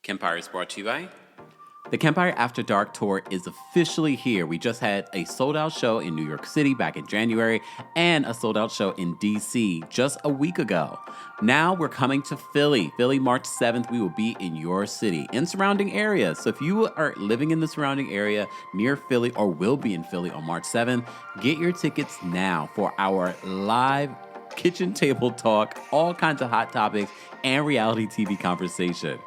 Kempire is brought to you by the Kempire After Dark Tour is officially here. We just had a sold-out show in New York City back in January and a sold-out show in D.C. just a week ago. Now we're coming to Philly. Philly, March 7th, we will be in your city and surrounding areas. So if you are living in the surrounding area near Philly or will be in Philly on March 7th, get your tickets now for our live kitchen table talk, all kinds of hot topics, and reality TV conversation.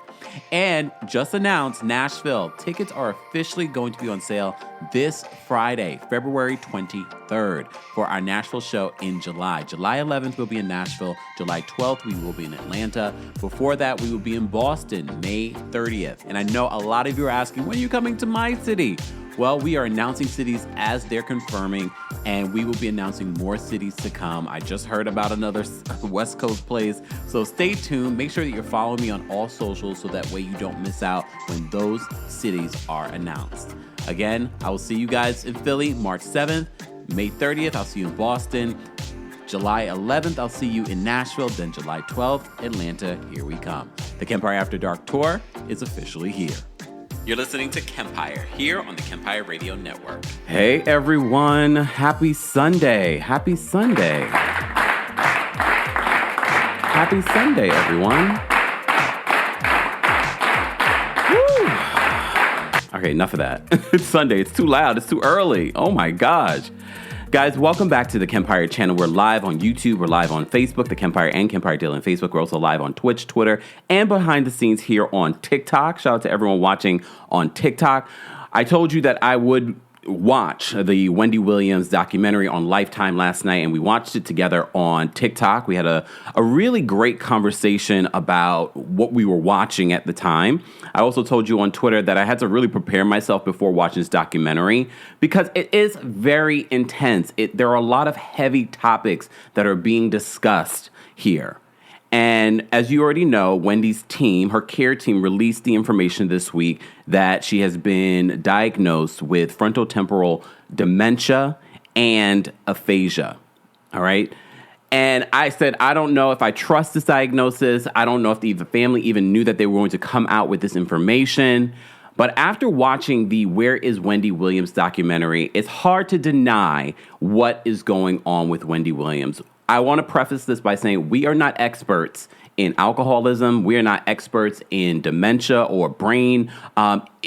And just announced, Nashville tickets are officially going to be on sale this Friday, February 23rd, for our Nashville show in July. July 11th, we'll be in Nashville. July 12th, we will be in Atlanta. Before that, we will be in Boston, May 30th. And I know a lot of you are asking, when are you coming to my city? Well, we are announcing cities as they're confirming, and we will be announcing more cities to come. I just heard about another West Coast place, so stay tuned. Make sure that you're following me on all socials so that way you don't miss out when those cities are announced. Again, I will see you guys in Philly March 7th. May 30th, I'll see you in Boston. July 11th, I'll see you in Nashville. Then July 12th, Atlanta, here we come. The Kempire After Dark Tour is officially here. You're listening to Kempire here on the Kempire Radio Network. Hey everyone, happy Sunday. Happy Sunday. Happy Sunday, everyone. Woo. Okay, enough of that. It's Sunday, it's too loud, it's too early. Oh my gosh. Guys, welcome back to the Kempire channel. We're live on YouTube. We're live on Facebook, the Kempire and Kempire Daily on Facebook. We're also live on Twitch, Twitter, and behind the scenes here on TikTok. Shout out to everyone watching on TikTok. I told you that I would watch the Wendy Williams documentary on Lifetime last night, and we watched it together on TikTok. We had a really great conversation about what we were watching at the time. I also told you on Twitter that I had to really prepare myself before watching this documentary because it is very intense. There are a lot of heavy topics that are being discussed here. And as you already know, Wendy's team, her care team, released the information this week that she has been diagnosed with frontotemporal dementia and aphasia. All right. And I said, I don't know if I trust this diagnosis. I don't know if the family even knew that they were going to come out with this information. But after watching the Where is Wendy Williams documentary, it's hard to deny what is going on with Wendy Williams. I want to preface this by saying we are not experts in alcoholism. We are not experts in dementia or brain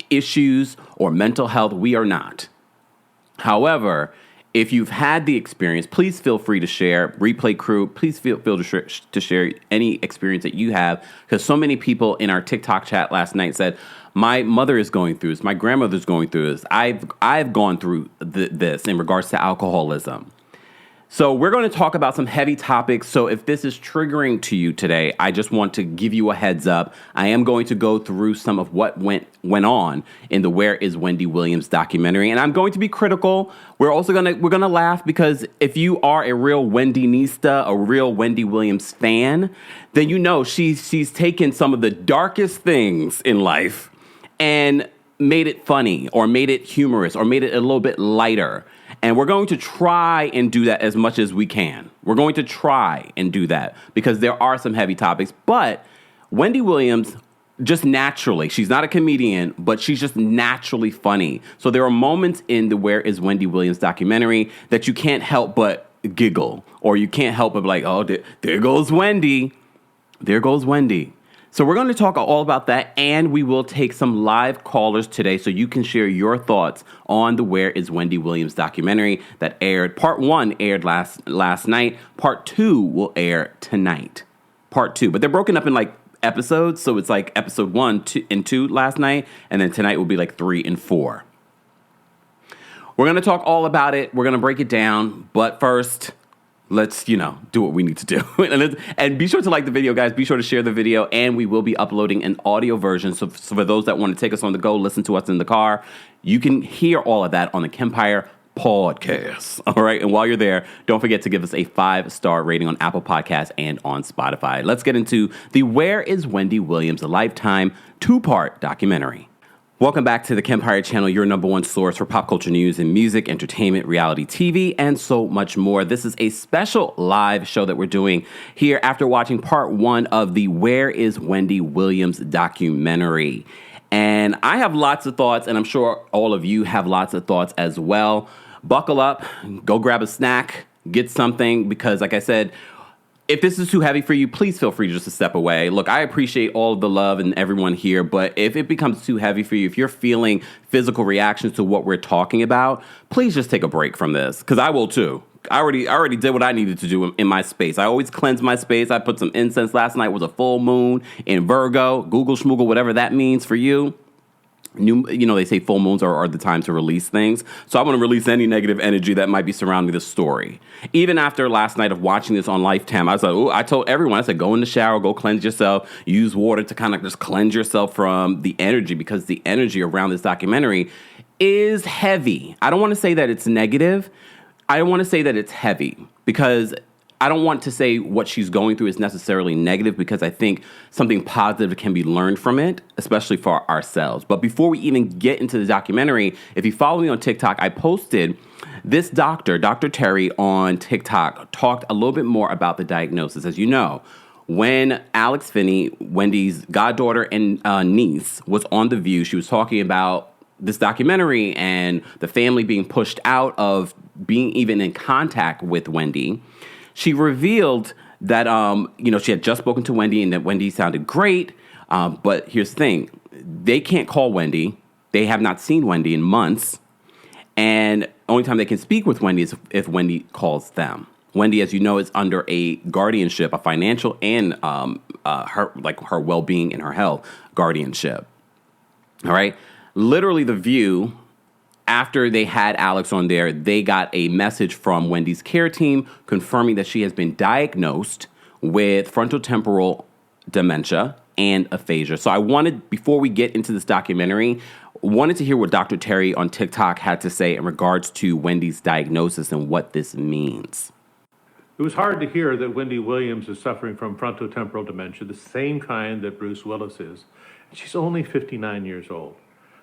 issues or mental health. We are not. However, if you've had the experience, please feel free to share. Replay crew, please feel to share any experience that you have, because so many people in our TikTok chat last night said, my mother is going through this. My grandmother's going through this. I've gone through this in regards to alcoholism. So we're going to talk about some heavy topics. So if this is triggering to you today, I just want to give you a heads up. I am going to go through some of what went on in the Where is Wendy Williams documentary, and I'm going to be critical. We're gonna laugh because if you are a real Wendy-nista, a real Wendy Williams fan, then you know she's taken some of the darkest things in life and made it funny or made it humorous or made it a little bit lighter. And we're going to try and do that as much as we can. We're going to try and do that because there are some heavy topics. But Wendy Williams, just naturally, she's not a comedian, but she's just naturally funny. So there are moments in the Where is Wendy Williams documentary that you can't help but giggle, or you can't help but be like, oh, there goes Wendy. There goes Wendy. So we're going to talk all about that, and we will take some live callers today so you can share your thoughts on the Where is Wendy Williams documentary that aired. Part 1 aired last night. Part 2 will air tonight. Part 2. But they're broken up in like episodes, so it's like episode 1 and 2 last night, and then tonight will be like 3 and 4. We're going to talk all about it. We're going to break it down, but first, let's, do what we need to do. And be sure to like the video, guys. Be sure to share the video. And we will be uploading an audio version. So for those that want to take us on the go, listen to us in the car, you can hear all of that on the Kempire podcast. All right. And while you're there, don't forget to give us a 5-star rating on Apple Podcasts and on Spotify. Let's get into the Where is Wendy Williams, a Lifetime 2-part documentary. Welcome back to the Kempire channel, your number one source for pop culture news and music, entertainment, reality TV, and so much more. This is a special live show that we're doing here after watching part one of the Where is Wendy Williams documentary. And I have lots of thoughts, and I'm sure all of you have lots of thoughts as well. Buckle up, go grab a snack, get something, because like I said, if this is too heavy for you, please feel free just to step away. Look, I appreciate all of the love and everyone here, but if it becomes too heavy for you, if you're feeling physical reactions to what we're talking about, please just take a break from this, because I will too. I already did what I needed to do in my space. I always cleanse my space. I put some incense. Last night was a full moon in Virgo, Google Schmoogle, whatever that means for you. They say full moons are the time to release things. So I want to release any negative energy that might be surrounding the story. Even after last night of watching this on Lifetime, I was like, I told everyone, I said, go in the shower, go cleanse yourself, use water to kind of just cleanse yourself from the energy, because the energy around this documentary is heavy. I don't want to say that it's negative. I want to say that it's heavy, because I don't want to say what she's going through is necessarily negative, because I think something positive can be learned from it, especially for ourselves. But before we even get into the documentary, if you follow me on TikTok, I posted this Dr. Terry on TikTok talked a little bit more about the diagnosis. As you know, when Alex Finney, Wendy's goddaughter and niece, was on The View, she was talking about this documentary and the family being pushed out of being even in contact with Wendy. She revealed that, she had just spoken to Wendy and that Wendy sounded great. But here's the thing. They can't call Wendy. They have not seen Wendy in months. And only time they can speak with Wendy is if Wendy calls them. Wendy, as you know, is under a guardianship, a financial and her well-being and her health guardianship. All right. Literally, The View, after they had Alex on there, they got a message from Wendy's care team confirming that she has been diagnosed with frontotemporal dementia and aphasia. So I wanted, before we get into this documentary, wanted to hear what Dr. Terry on TikTok had to say in regards to Wendy's diagnosis and what this means. It was hard to hear that Wendy Williams is suffering from frontotemporal dementia, the same kind that Bruce Willis is. She's only 59 years old.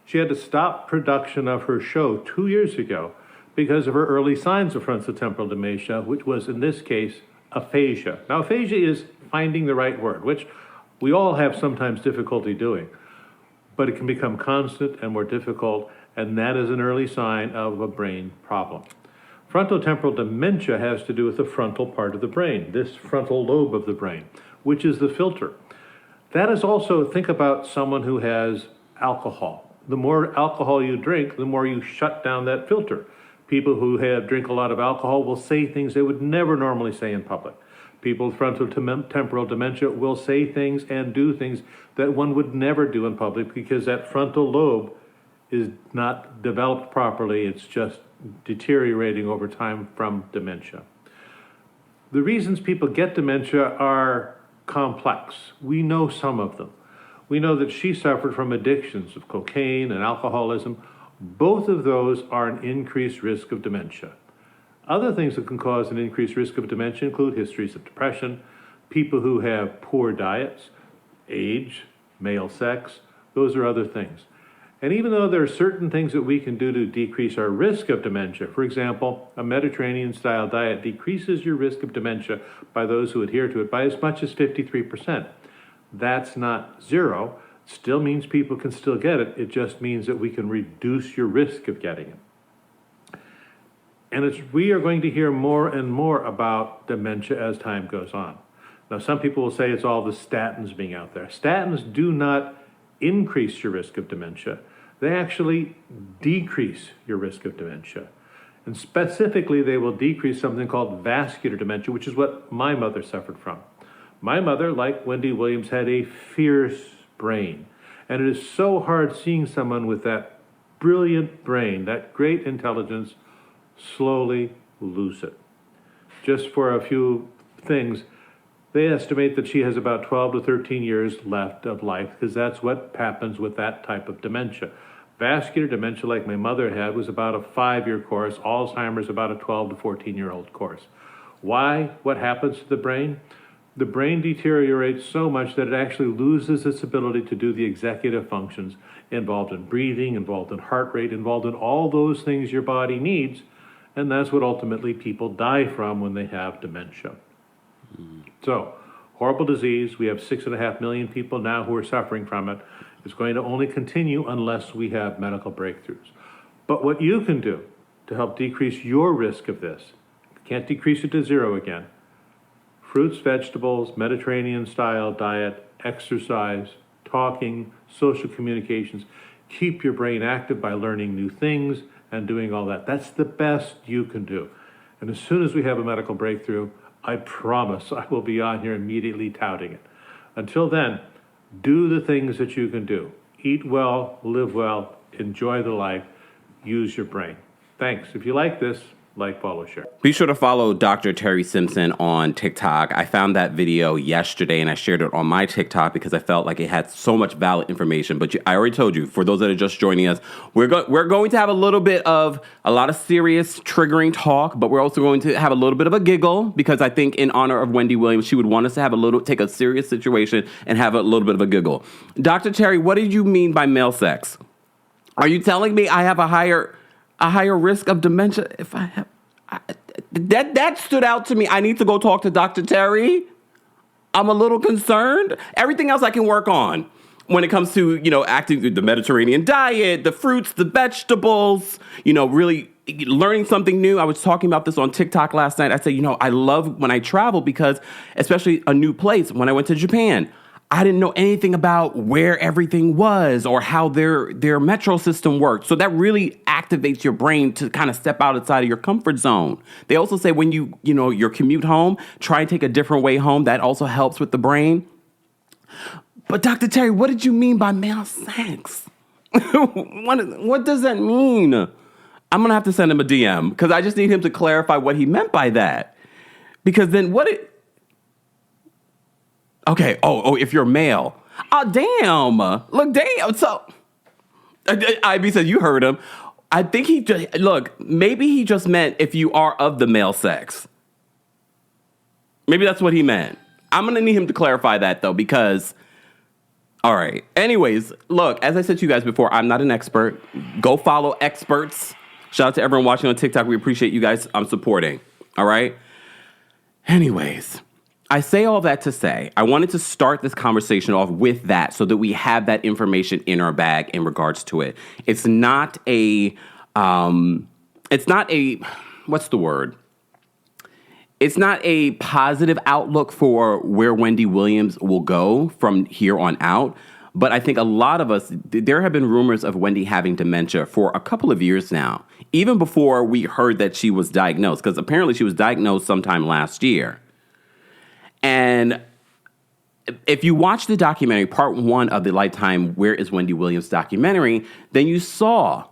She had to stop production of her show 2 years ago because of her early signs of frontotemporal dementia, which was, in this case, aphasia. Now, aphasia is finding the right word, which we all have sometimes difficulty doing, but it can become constant and more difficult, and that is an early sign of a brain problem. Frontotemporal dementia has to do with the frontal part of the brain, this frontal lobe of the brain, which is the filter. That is also, think about someone who has alcohol. The more alcohol you drink, the more you shut down that filter. People who drink a lot of alcohol will say things they would never normally say in public. People with frontotemporal dementia will say things and do things that one would never do in public because that frontal lobe is not developed properly. It's just deteriorating over time from dementia. The reasons people get dementia are complex. We know some of them. We know that she suffered from addictions of cocaine and alcoholism. Both of those are an increased risk of dementia. Other things that can cause an increased risk of dementia include histories of depression, people who have poor diets, age, male sex. Those are other things. And even though there are certain things that we can do to decrease our risk of dementia, for example, a Mediterranean-style diet decreases your risk of dementia by those who adhere to it by as much as 53%. That's not zero. Still means people can still get it. It just means that we can reduce your risk of getting it. And we are going to hear more and more about dementia as time goes on. Now, some people will say it's all the statins being out there. Statins do not increase your risk of dementia. They actually decrease your risk of dementia. And specifically, they will decrease something called vascular dementia, which is what my mother suffered from. My mother, like Wendy Williams, had a fierce brain. And it is so hard seeing someone with that brilliant brain, that great intelligence, slowly lose it. Just for a few things, they estimate that she has about 12 to 13 years left of life, because that's what happens with that type of dementia. Vascular dementia, like my mother had, was about a 5-year course. Alzheimer's about a 12 to 14-year-old course. Why? What happens to the brain? the brain deteriorates so much that it actually loses its ability to do the executive functions involved in breathing, involved in heart rate, involved in all those things your body needs. And that's what ultimately people die from when they have dementia. So, horrible disease. We have 6.5 million people now who are suffering from it. It's going to only continue unless we have medical breakthroughs. But what you can do to help decrease your risk of this, can't decrease it to zero again, fruits, vegetables, Mediterranean-style diet, exercise, talking, social communications. Keep your brain active by learning new things and doing all that. That's the best you can do. And as soon as we have a medical breakthrough, I promise I will be on here immediately touting it. Until then, do the things that you can do. Eat well, live well, enjoy the life, use your brain. Thanks. If you like this, like, follow, share. Be sure to follow Dr. Terry Simpson on TikTok. I found that video yesterday and I shared it on my TikTok because I felt like it had so much valid information. But I already told you, for those that are just joining us, we're going to have a lot of serious triggering talk, but we're also going to have a little bit of a giggle because I think in honor of Wendy Williams, she would want us to take a serious situation and have a little bit of a giggle. Dr. Terry, what did you mean by male sex? Are you telling me I have a higher risk of dementia if I have... That stood out to me. I need to go talk to Dr. Terry. I'm a little concerned. Everything else I can work on when it comes to, acting the Mediterranean diet, the fruits, the vegetables, really learning something new. I was talking about this on TikTok last night. I said, I love when I travel because, especially a new place, when I went to Japan, I didn't know anything about where everything was or how their metro system worked. So that really activates your brain to kind of step outside of your comfort zone. They also say when your commute home, try and take a different way home. That also helps with the brain. But Dr. Terry, what did you mean by male sex? What does that mean? I'm going to have to send him a DM because I just need him to clarify what he meant by that. Because then okay. Oh, if you're male. Oh, damn. Look, damn. So, IB said you heard him. I think maybe he just meant if you are of the male sex. Maybe that's what he meant. I'm going to need him to clarify that, though, because, all right. Anyways, look, as I said to you guys before, I'm not an expert. Go follow experts. Shout out to everyone watching on TikTok. We appreciate you guys supporting. All right? Anyways. I say all that to say, I wanted to start this conversation off with that so that we have that information in our bag in regards to it. It's not a, what's the word? It's not a positive outlook for where Wendy Williams will go from here on out. But I think a lot of us, there have been rumors of Wendy having dementia for a couple of years now, even before we heard that she was diagnosed, because apparently she was diagnosed sometime last year. And if you watch the documentary, part 1 of the Lifetime Where is Wendy Williams documentary, then you saw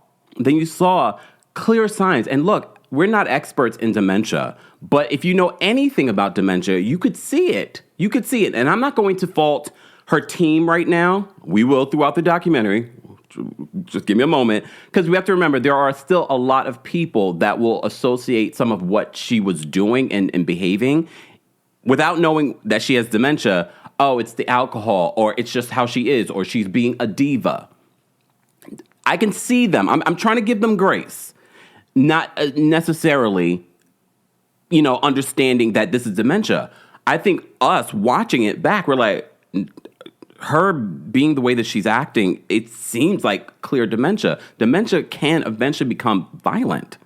clear signs. And look, we're not experts in dementia, but if you know anything about dementia, you could see it. You could see it. And I'm not going to fault her team right now. We will throughout the documentary. Just give me a moment. Because we have to remember, there are still a lot of people that will associate some of what she was doing and behaving without knowing that she has dementia. Oh, it's the alcohol, or it's just how she is, or she's being a diva. I can see them. I'm trying to give them grace. Not necessarily, understanding that this is dementia. I think us watching it back, we're like, her being the way that she's acting, it seems like clear dementia. Dementia can eventually become violent.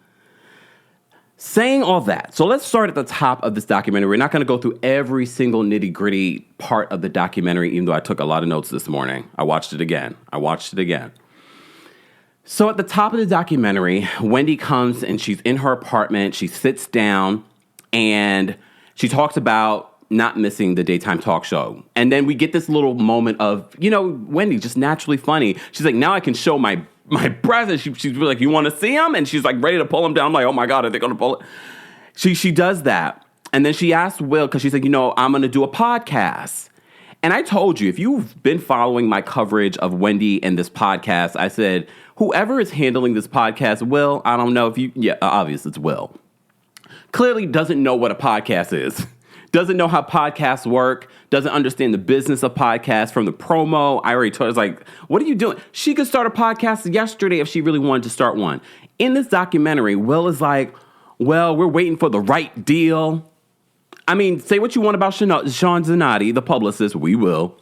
Saying all that, so let's start at the top of this documentary. We're not going to go through every single nitty-gritty part of the documentary, even though I took a lot of notes this morning. I watched it again. So at the top of the documentary, Wendy comes and she's in her apartment. She sits down and she talks about not missing the daytime talk show. And then we get this little moment of, Wendy just naturally funny. She's like, now I can show my breath. And she's like, you want to see him? And she's like ready to pull him down. I'm like, oh my God, are they going to pull it? She does that. And then she asked Will, because she's like, I'm going to do a podcast. And I told you, if you've been following my coverage of Wendy and this podcast, I said, whoever is handling this podcast, Will, I don't know if obviously it's Will, clearly doesn't know what a podcast is. doesn't know how podcasts work, doesn't understand the business of podcasts from the promo. I already told her, like, what are you doing? She could start a podcast yesterday if she really wanted to start one. In this documentary, Will is like, well, we're waiting for the right deal. I mean, say what you want about Sean Zanotti, the publicist, we will.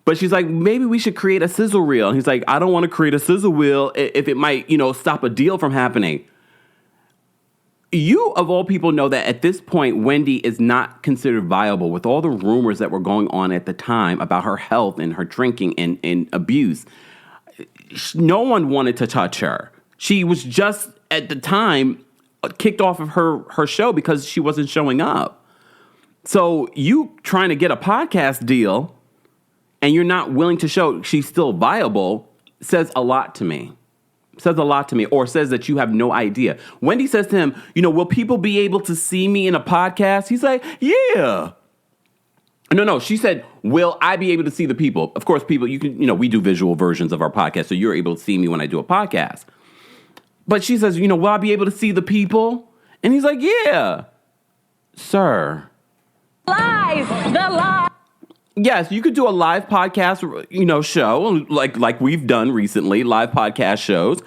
But she's like, maybe we should create a sizzle reel. And he's like, I don't want to create a sizzle reel if it might, stop a deal from happening. You, of all people, know that at this point, Wendy is not considered viable with all the rumors that were going on at the time about her health and her drinking and abuse. No one wanted to touch her. She was just, at the time, kicked off of her show because she wasn't showing up. So you trying to get a podcast deal and you're not willing to show she's still viable says a lot to me. Or says that you have no idea. Wendy says to him, will people be able to see me in a podcast? He's like, yeah. No, she said, will I be able to see the people? Of course, people, you can, we do visual versions of our podcast, so you're able to see me when I do a podcast. But she says, will I be able to see the people? And he's like, yeah. Sir. Live. Yes, you could do a live podcast, show like we've done recently, live podcast shows.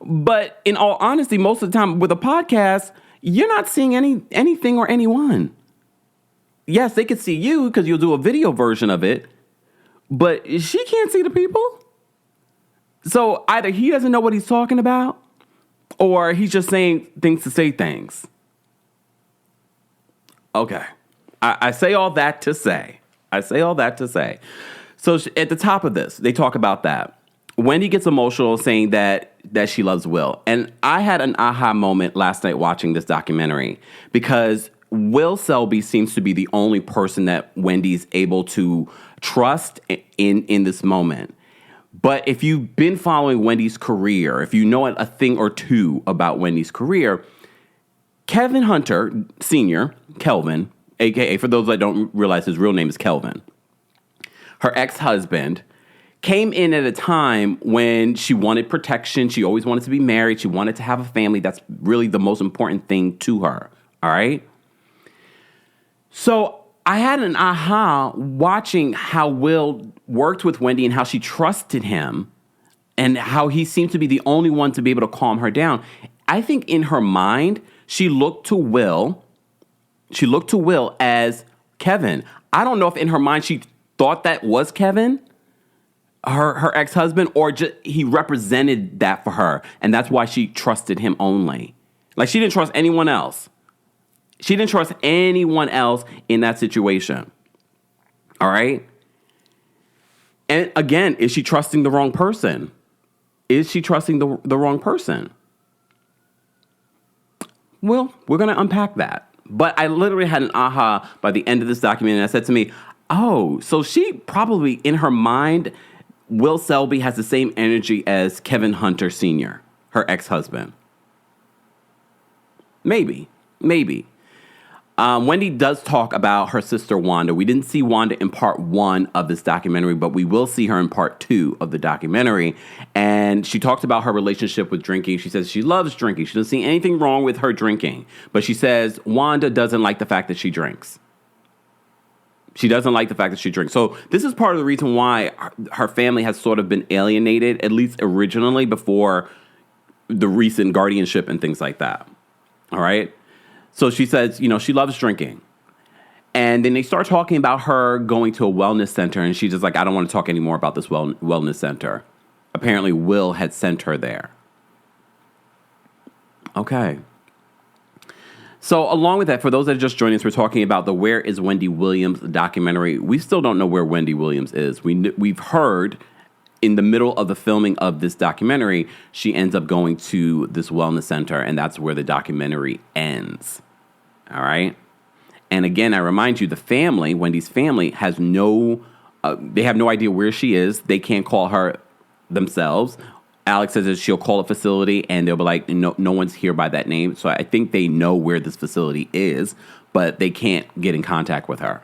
But in all honesty, most of the time with a podcast, you're not seeing anything or anyone. Yes, they could see you because you'll do a video version of it, but she can't see the people. So either he doesn't know what he's talking about, or he's just saying things to say things. Okay, I say all that to say. So at the top of this, they talk about that. Wendy gets emotional saying that she loves Will. And I had an aha moment last night watching this documentary because Will Selby seems to be the only person that Wendy's able to trust in this moment. But if you've been following Wendy's career, if you know a thing or two about Wendy's career, Kevin Hunter Sr., Kelvin, a.k.a. for those that don't realize his real name is Kelvin, her ex-husband, came in at a time when she wanted protection. She always wanted to be married. She wanted to have a family. That's really the most important thing to her, all right? So I had an aha watching how Will worked with Wendy and how she trusted him and how he seemed to be the only one to be able to calm her down. I think in her mind, she looked to Will as Kevin. I don't know if in her mind she thought that was Kevin, her ex-husband, or just he represented that for her, and that's why she trusted him only. Like, she didn't trust anyone else. She didn't trust anyone else in that situation. All right? And again, is she trusting the wrong person? Is she trusting the wrong person? Well, we're going to unpack that. But I literally had an aha by the end of this document, and I said to me, oh, so she probably, in her mind, Will Selby has the same energy as Kevin Hunter Sr., her ex-husband. Maybe. Wendy does talk about her sister Wanda. We didn't see Wanda in part 1 of this documentary, but we will see her in part 2 of the documentary. And she talks about her relationship with drinking. She says she loves drinking. She doesn't see anything wrong with her drinking. But she says Wanda doesn't like the fact that she drinks. So this is part of the reason why her family has sort of been alienated, at least originally, before the recent guardianship and things like that. All right? So she says, she loves drinking. And then they start talking about her going to a wellness center. And she's just like, I don't want to talk anymore about this wellness center. Apparently, Will had sent her there. Okay. So along with that, for those that are just joining us, we're talking about the Where is Wendy Williams documentary. We still don't know where Wendy Williams is. We've heard in the middle of the filming of this documentary, she ends up going to this wellness center, and that's where the documentary ends. All right? And again, I remind you, the family, Wendy's family, has they have no idea where she is. They can't call her themselves. Alex says that she'll call a facility, and they'll be like, no one's here by that name. So I think they know where this facility is, but they can't get in contact with her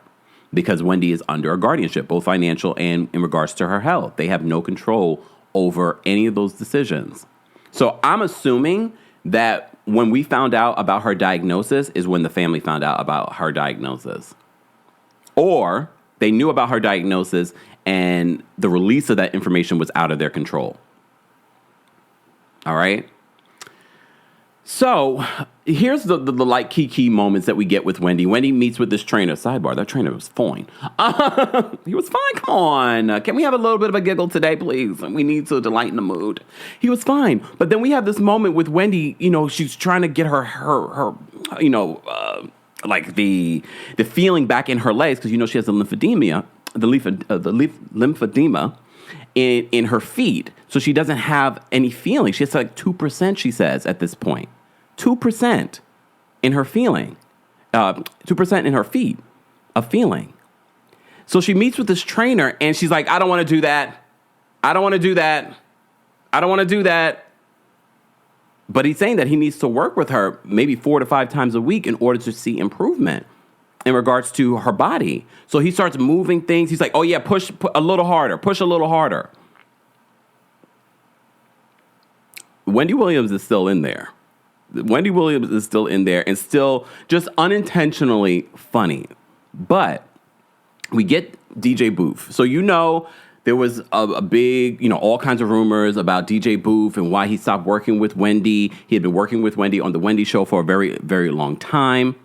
because Wendy is under a guardianship, both financial and in regards to her health. They have no control over any of those decisions. So I'm assuming that when we found out about her diagnosis is when the family found out about her diagnosis. or they knew about her diagnosis and the release of that information was out of their control. All right? So here's the like key moments that we get with Wendy. Wendy meets with this trainer. Sidebar, that trainer was fine. He was fine. Come on. Can we have a little bit of a giggle today, please? We need to lighten the mood. He was fine. But then we have this moment with Wendy, she's trying to get her like the feeling back in her legs because, she has the lymphedema, lymphedema in her feet. So she doesn't have any feeling. She has like 2%, she says, at this point. 2% in her feeling. 2% in her feet of feeling. So she meets with this trainer and she's like, I don't want to do that. I don't want to do that. I don't want to do that. But he's saying that he needs to work with her maybe 4 to 5 times a week in order to see improvement in regards to her body. So he starts moving things. He's like, oh yeah, push a little harder, push a little harder. Wendy Williams is still in there. Wendy Williams is still in there and still just unintentionally funny. But we get DJ Booth. So there was a big, all kinds of rumors about DJ Booth and why he stopped working with Wendy. He had been working with Wendy on The Wendy Show for a very, very long time.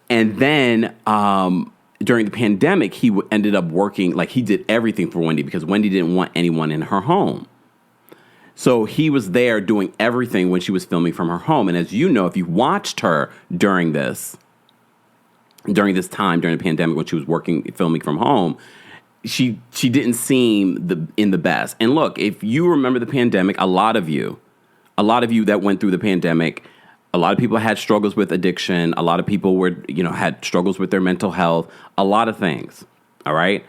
And then during the pandemic, he ended up working, like he did everything for Wendy because Wendy didn't want anyone in her home. So he was there doing everything when she was filming from her home. And as you know, if you watched her during this time, during the pandemic, when she was filming from home, she didn't seem in the best. And look, if you remember the pandemic, a lot of you that went through the pandemic, a lot of people had struggles with addiction. A lot of people had struggles with their mental health, a lot of things. All right.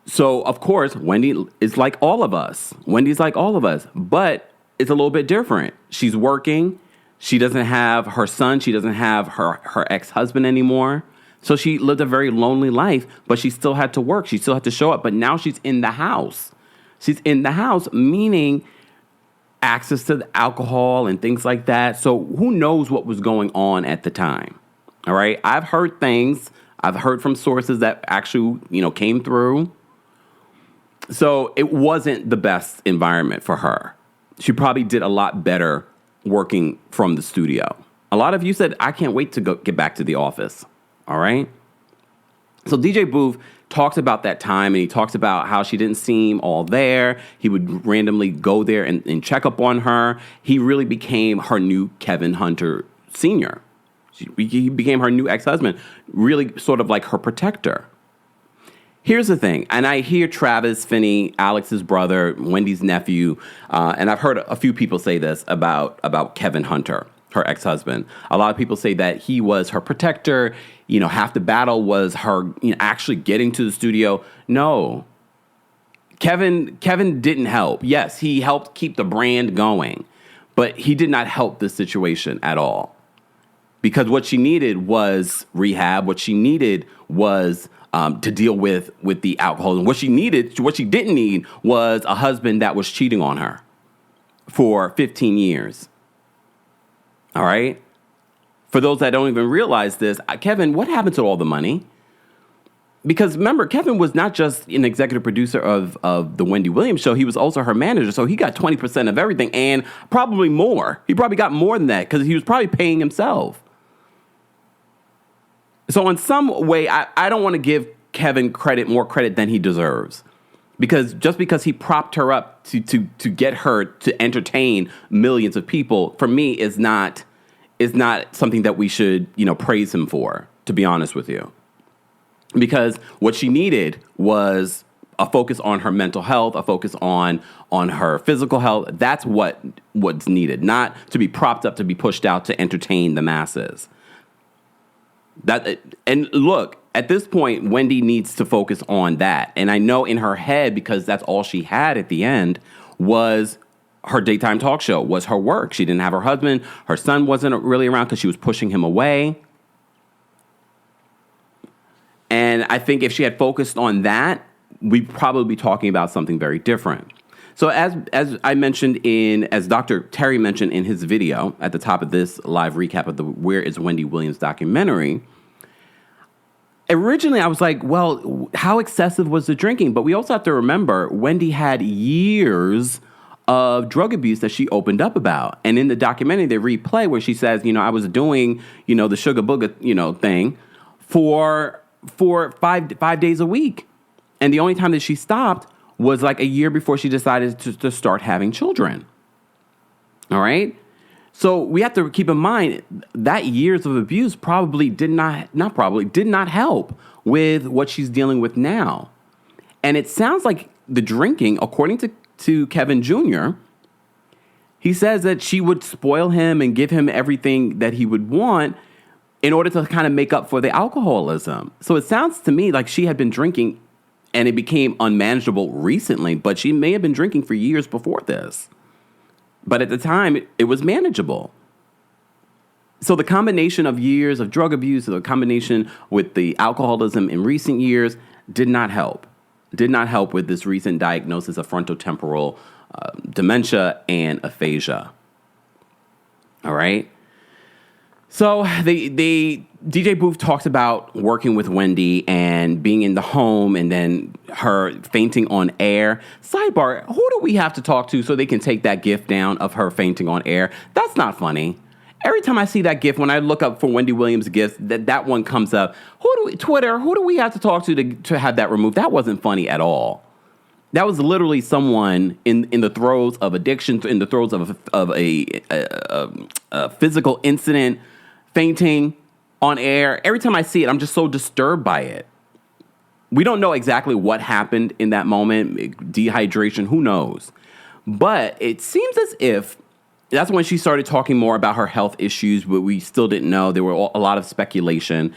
So, of course, Wendy is like all of us. Wendy's like all of us, but it's a little bit different. She's working. She doesn't have her son. She doesn't have her ex-husband anymore. So she lived a very lonely life, but she still had to work. She still had to show up. But now she's in the house. She's in the house, meaning access to the alcohol and things like that. So who knows what was going on at the time? All right. I've heard things. I've heard from sources that actually, came through. So it wasn't the best environment for her. She probably did a lot better working from the studio. A lot of you said, I can't wait to get back to the office. All right. So DJ Booth talks about that time and he talks about how she didn't seem all there. He would randomly go there and check up on her. He really became her new Kevin Hunter Sr. He became her new ex-husband, really sort of like her protector. Here's the thing, and I hear Travis Finney, Alex's brother, Wendy's nephew, and I've heard a few people say this about Kevin Hunter, her ex-husband. A lot of people say that he was her protector. Half the battle was her actually getting to the studio. No, Kevin didn't help. Yes, he helped keep the brand going, but he did not help this situation at all. Because what she needed was rehab. What she needed was to deal with the alcohol. And what she didn't need was a husband that was cheating on her for 15 years. All right? For those that don't even realize this, Kevin, what happened to all the money? Because remember, Kevin was not just an executive producer of the Wendy Williams show. He was also her manager. So he got 20% of everything and probably more. He probably got more than that because he was probably paying himself. So in some way, I don't want to give Kevin more credit than he deserves. Because just because he propped her up to get her to entertain millions of people, for me, is not something that we should, praise him for, to be honest with you. Because what she needed was a focus on her mental health, a focus on her physical health. That's what's needed, not to be propped up, to be pushed out to entertain the masses. And look, at this point, Wendy needs to focus on that. And I know in her head, because that's all she had at the end, was her daytime talk show, was her work. She didn't have her husband. Her son wasn't really around because she was pushing him away. And I think if she had focused on that, we'd probably be talking about something very different. So as I mentioned as Dr. Terry mentioned in his video at the top of this live recap of the Where is Wendy Williams documentary, Originally, I was like, well, how excessive was the drinking? But we also have to remember Wendy had years of drug abuse that she opened up about. And in the documentary, they replay where she says, I was doing, the sugar booger, thing for 5 days a week. And the only time that she stopped was like a year before she decided to start having children. All right. So we have to keep in mind that years of abuse probably did not help with what she's dealing with now. And it sounds like the drinking, according to Kevin Jr., he says that she would spoil him and give him everything that he would want in order to kind of make up for the alcoholism. So it sounds to me like she had been drinking and it became unmanageable recently, but she may have been drinking for years before this. But at the time, it was manageable. So the combination of years of drug abuse, the combination with the alcoholism in recent years did not help. Did not help with this recent diagnosis of frontotemporal dementia and aphasia. All right. So DJ Booth talks about working with Wendy and being in the home and then her fainting on air. Sidebar, who do we have to talk to so they can take that GIF down of her fainting on air? That's not funny. Every time I see that GIF, when I look up for Wendy Williams GIFs, that one comes up. Twitter, who do we have to talk to have that removed? That wasn't funny at all. That was literally someone in the throes of addiction, in the throes of a physical incident, fainting on air. Every time I see it, I'm just so disturbed by it. We don't know exactly what happened in that moment. Dehydration, who knows? But it seems as if that's when she started talking more about her health issues, but we still didn't know. There were a lot of speculation.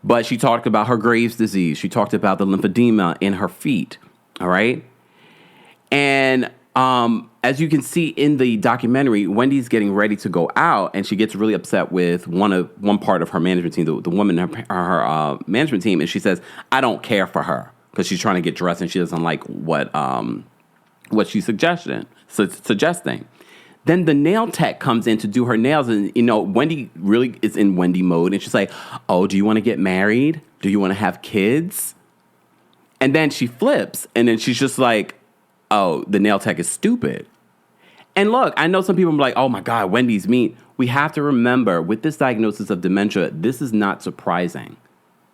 But she talked about her Graves' disease. She talked about the lymphedema in her feet. All right? And as you can see in the documentary, Wendy's getting ready to go out, and she gets really upset with one part of her management team, the woman in her management team, and she says, "I don't care for her," because she's trying to get dressed and she doesn't like what she's suggesting. Then the nail tech comes in to do her nails, and Wendy really is in Wendy mode, and she's like, "Oh, do you want to get married? Do you want to have kids?" And then she flips, and then she's just like, "Oh, the nail tech is stupid." And look, I know some people are like, "Oh my God, Wendy's mean." We have to remember, with this diagnosis of dementia, this is not surprising.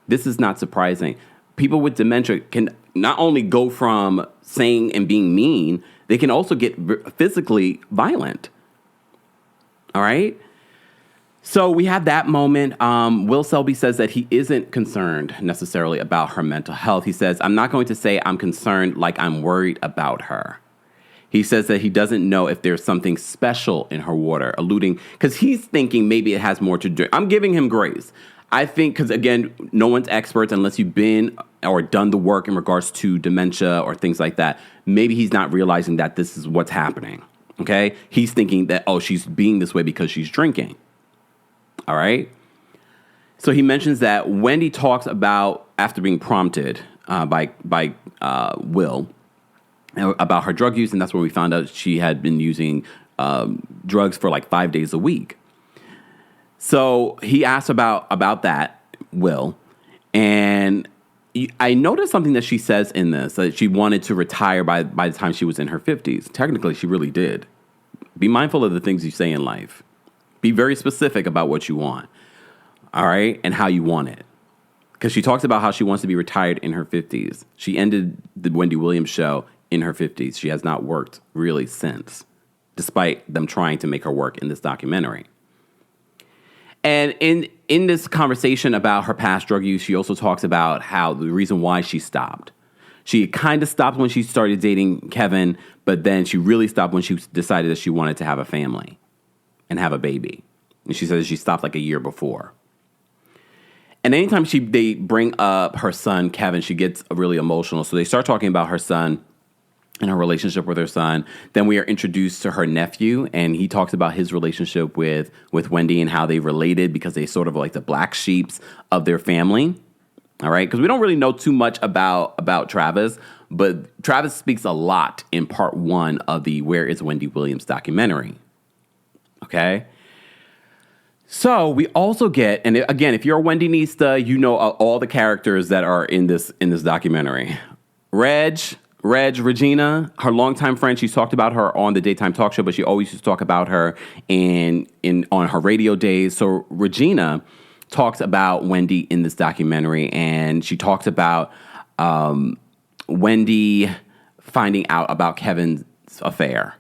This is not surprising. People with dementia can not only go from saying and being mean, they can also get physically violent. All right? So we have that moment. Will Selby says that he isn't concerned necessarily about her mental health. He says, "I'm not going to say I'm concerned like I'm worried about her." He says that he doesn't know if there's something special in her water, alluding, because he's thinking maybe it has more to do. I'm giving him grace. I think, because again, no one's expert unless you've been or done the work in regards to dementia or things like that. Maybe he's not realizing that this is what's happening. Okay? He's thinking that, oh, she's being this way because she's drinking. All right. So he mentions that Wendy talks about, after being prompted by Will, about her drug use, and that's when we found out she had been using drugs for like 5 days a week. So he asked about that, Will, and I noticed something that she says in this, that she wanted to retire by the time she was in her 50s. Technically, she really did. Be mindful of the things you say in life. Be very specific about what you want, all right, and how you want it. Because she talks about how she wants to be retired in her 50s. She ended the Wendy Williams show in her 50s. She has not worked really since, despite them trying to make her work in this documentary. And in this conversation about her past drug use, she also talks about how the reason why she stopped. She kind of stopped when she started dating Kevin, but then she really stopped when she decided that she wanted to have a family and have a baby. And she says she stopped like a year before. And anytime they bring up her son, Kevin, she gets really emotional. So they start talking about her son and her relationship with her son. Then we are introduced to her nephew, and he talks about his relationship with Wendy and how they related, because they sort of like the black sheeps of their family. All right, because we don't really know too much about Travis, but Travis speaks a lot in part 1 of the Where is Wendy Williams documentary. Okay? So we also get, and again, if you're a Wendy-nista, you know all the characters that are in this documentary. Regina, her longtime friend. She's talked about her on the daytime talk show, but she always used to talk about her on her radio days. So Regina talks about Wendy in this documentary, and she talks about Wendy finding out about Kevin's affair.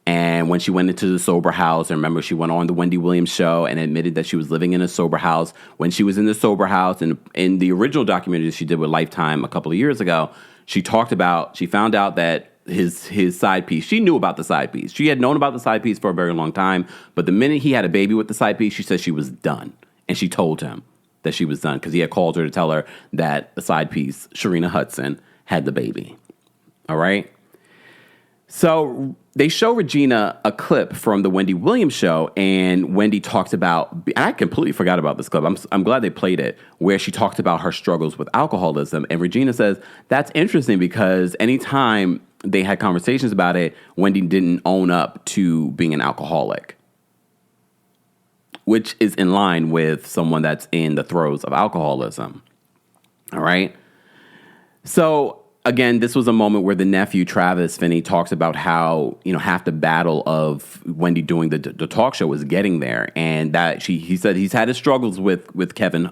And when she went into the sober house, and remember, she went on the Wendy Williams show and admitted that she was living in a sober house. When she was in the sober house, and in the original documentary she did with Lifetime a couple of years ago, she found out that his side piece, she knew about the side piece. She had known about the side piece for a very long time, but the minute he had a baby with the side piece, she said she was done. And she told him that she was done because he had called her to tell her that the side piece, Sharina Hudson, had the baby. All right? So they show Regina a clip from the Wendy Williams show, and Wendy talks about, and I completely forgot about this clip. I'm glad they played it, where she talked about her struggles with alcoholism. And Regina says, that's interesting because anytime they had conversations about it, Wendy didn't own up to being an alcoholic, which is in line with someone that's in the throes of alcoholism. All right. So again, this was a moment where the nephew, Travis Finney, talks about how, half the battle of Wendy doing the talk show was getting there. And that he said he's had his struggles with Kevin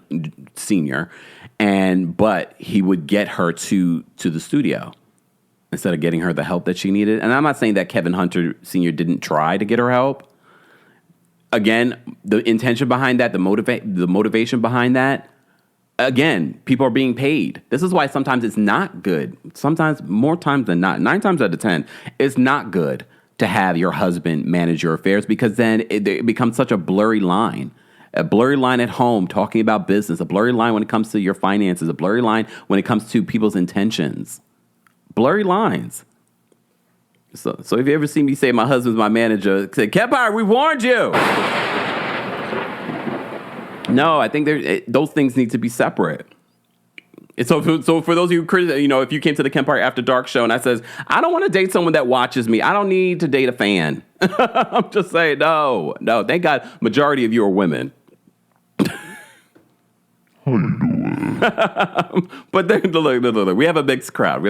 Sr., but he would get her to the studio instead of getting her the help that she needed. And I'm not saying that Kevin Hunter Sr. didn't try to get her help. Again, the intention behind that, the motivation behind that, again, people are being paid. This is why sometimes it's not good. Sometimes, more times than not, 9 times out of 10, it's not good to have your husband manage your affairs, because then it becomes such a blurry line. A blurry line at home talking about business, a blurry line when it comes to your finances, a blurry line when it comes to people's intentions. Blurry lines. So if you ever see me say my husband's my manager, say, Kempire, we warned you. No, I think those things need to be separate. So for those of you, if you came to the Kempire After Dark show and I says, I don't want to date someone that watches me. I don't need to date a fan. I'm just saying, no. Thank God majority of you are women. How you doing? But then, look, we have a mixed crowd.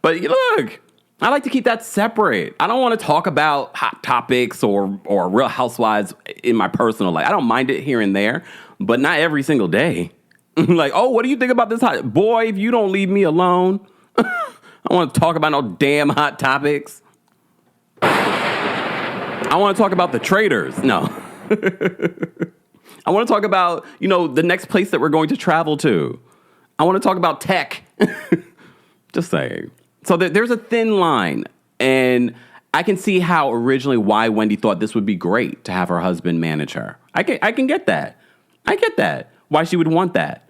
But look, I like to keep that separate. I don't want to talk about hot topics or Real Housewives in my personal life. I don't mind it here and there, but not every single day. Like, oh, what do you think about this hot? Boy, if you don't leave me alone, I don't want to talk about no damn hot topics. I want to talk about the traders. No. I want to talk about, the next place that we're going to travel to. I want to talk about tech. Just saying. So there's a thin line, and I can see how originally why Wendy thought this would be great to have her husband manage her. I can get that. I get that. Why she would want that.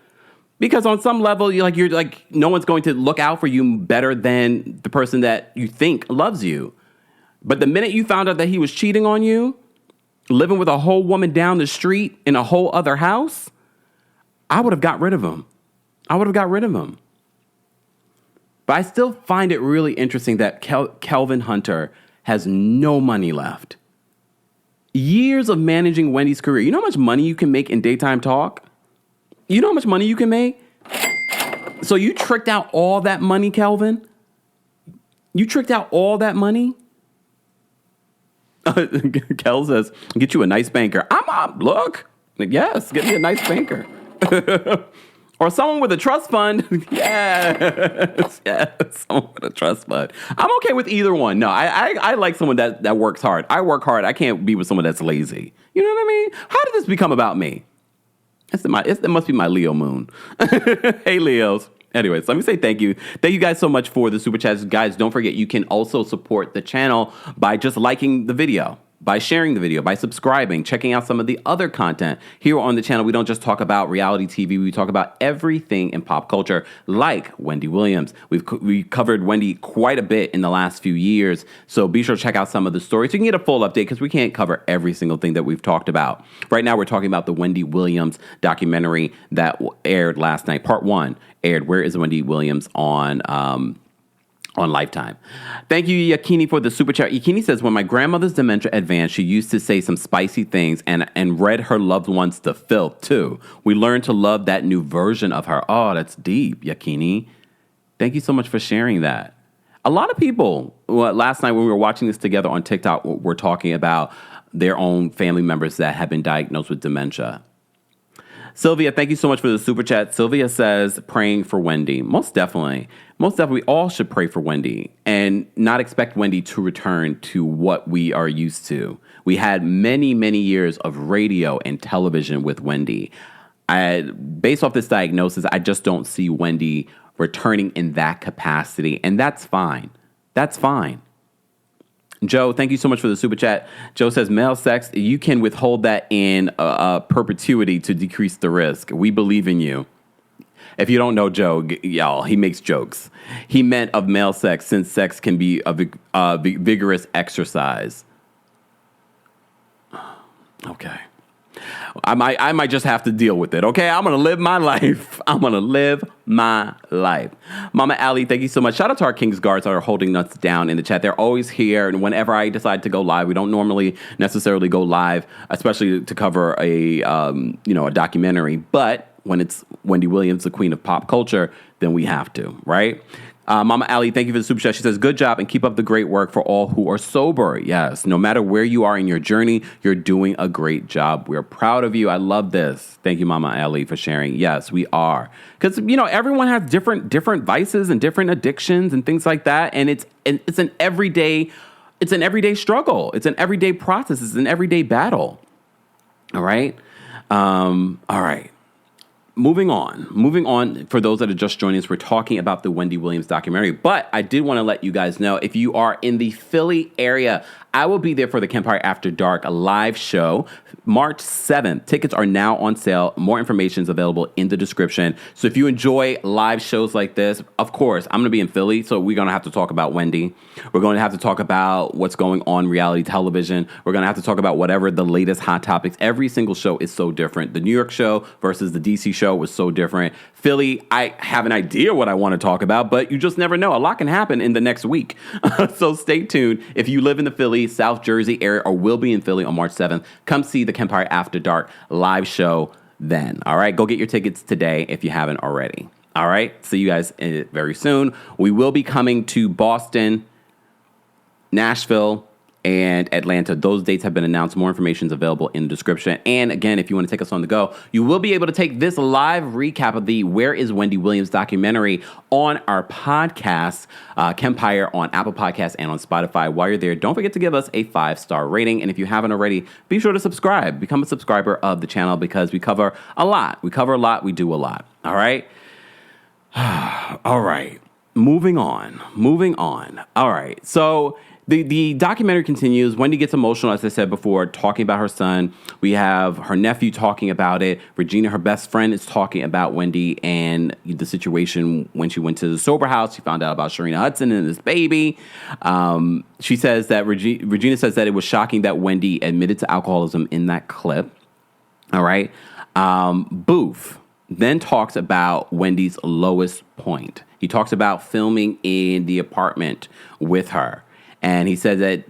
Because on some level, you're like no one's going to look out for you better than the person that you think loves you. But the minute you found out that he was cheating on you, living with a whole woman down the street in a whole other house, I would have got rid of him. But I still find it really interesting that Kelvin Hunter has no money left. Years of managing Wendy's career. You know how much money you can make in daytime talk? You know how much money you can make? So you tricked out all that money, Kelvin? You tricked out all that money? Kel says, get you a nice banker. I'm up. Look. Yes, get me a nice banker. Or someone with a trust fund. Yes, someone with a trust fund. I'm okay with either one. No, I like someone that works hard. I work hard. I can't be with someone that's lazy. You know what I mean? How did this become about me? It must be my Leo moon. Hey, Leos. Anyways, let me say thank you. Thank you guys so much for the super chats. Guys, don't forget, you can also support the channel by just liking the video, by sharing the video, by subscribing, checking out some of the other content. Here on the channel, we don't just talk about reality TV. We talk about everything in pop culture, like Wendy Williams. We covered Wendy quite a bit in the last few years, so be sure to check out some of the stories so you can get a full update, because we can't cover every single thing that we've talked about. Right now, we're talking about the Wendy Williams documentary that aired last night. Part 1 aired. Where is Wendy Williams on on Lifetime. Thank you, Yakini, for the super chat. Yakini says, when my grandmother's dementia advanced, she used to say some spicy things and read her loved ones to filth, too. We learned to love that new version of her. Oh, that's deep, Yakini. Thank you so much for sharing that. A lot of people, last night when we were watching this together on TikTok, were talking about their own family members that have been diagnosed with dementia. Sylvia, thank you so much for the super chat. Sylvia says, praying for Wendy. Most definitely. Most definitely, we all should pray for Wendy and not expect Wendy to return to what we are used to. We had many, many years of radio and television with Wendy. Based off this diagnosis, I just don't see Wendy returning in that capacity, and that's fine. That's fine. Joe, thank you so much for the super chat. Joe says, male sex, you can withhold that in perpetuity to decrease the risk. We believe in you. If you don't know Joe, y'all, he makes jokes. He meant of male sex, since sex can be a vigorous exercise. Okay. I might just have to deal with it, okay? I'm going to live my life. I'm going to live my life. Mama Allie, thank you so much. Shout out to our King's Guards that are holding us down in the chat. They're always here, and whenever I decide to go live, we don't normally necessarily go live, especially to cover a documentary, but when it's Wendy Williams, the queen of pop culture, then we have to, right? Mama Ali, thank you for the super chat. She says, good job and keep up the great work for all who are sober. Yes, no matter where you are in your journey, you're doing a great job. We're proud of you. I love this. Thank you, Mama Ali, for sharing. Yes, we are. Because, everyone has different vices and different addictions and things like that. And it's an everyday struggle. It's an everyday process. It's an everyday battle. All right. All right. Moving on, for those that are just joining us, we're talking about the Wendy Williams documentary. But I did want to let you guys know, if you are in the Philly area, I will be there for the Kempire After Dark, a live show, March 7th. Tickets are now on sale. More information is available in the description. So if you enjoy live shows like this, of course, I'm going to be in Philly, so we're going to have to talk about Wendy. We're going to have to talk about what's going on in reality television. We're going to have to talk about whatever the latest hot topics. Every single show is so different. The New York show versus the DC show was so different. Philly, I have an idea what I want to talk about, but you just never know. A lot can happen in the next week. So stay tuned. If you live in the Philly, South Jersey area, or will be in Philly on March 7th, come see the Kempire After Dark live show then. All right, go get your tickets today if you haven't already. All right, see you guys very soon. We will be coming to Boston, Nashville, and Atlanta. Those dates have been announced. More information is available in the description. And again, if you want to take us on the go, you will be able to take this live recap of the Where is Wendy Williams documentary on our podcast, Kempire, on Apple Podcasts and on Spotify. While you're there, don't forget to give us a 5-star rating. And if you haven't already, be sure to subscribe. Become a subscriber of the channel because we cover a lot. We cover a lot. We do a lot. All right? All right. Moving on. All right. So The documentary continues. Wendy gets emotional, as I said before, talking about her son. We have her nephew talking about it. Regina, her best friend, is talking about Wendy and the situation when she went to the sober house. She found out about Sharina Hudson and this baby. She says that Regina says that it was shocking that Wendy admitted to alcoholism in that clip. All right. Booth then talks about Wendy's lowest point. He talks about filming in the apartment with her. And he said that,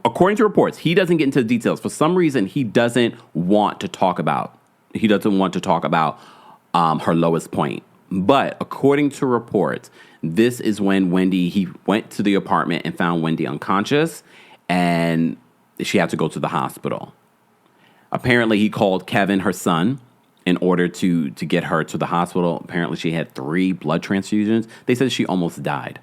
according to reports, he doesn't get into the details. For some reason, he doesn't want to talk about her lowest point. But according to reports, this is when he went to the apartment and found Wendy unconscious, and she had to go to the hospital. Apparently, he called Kevin, her son, in order to get her to the hospital. Apparently, she had 3 blood transfusions. They said she almost died.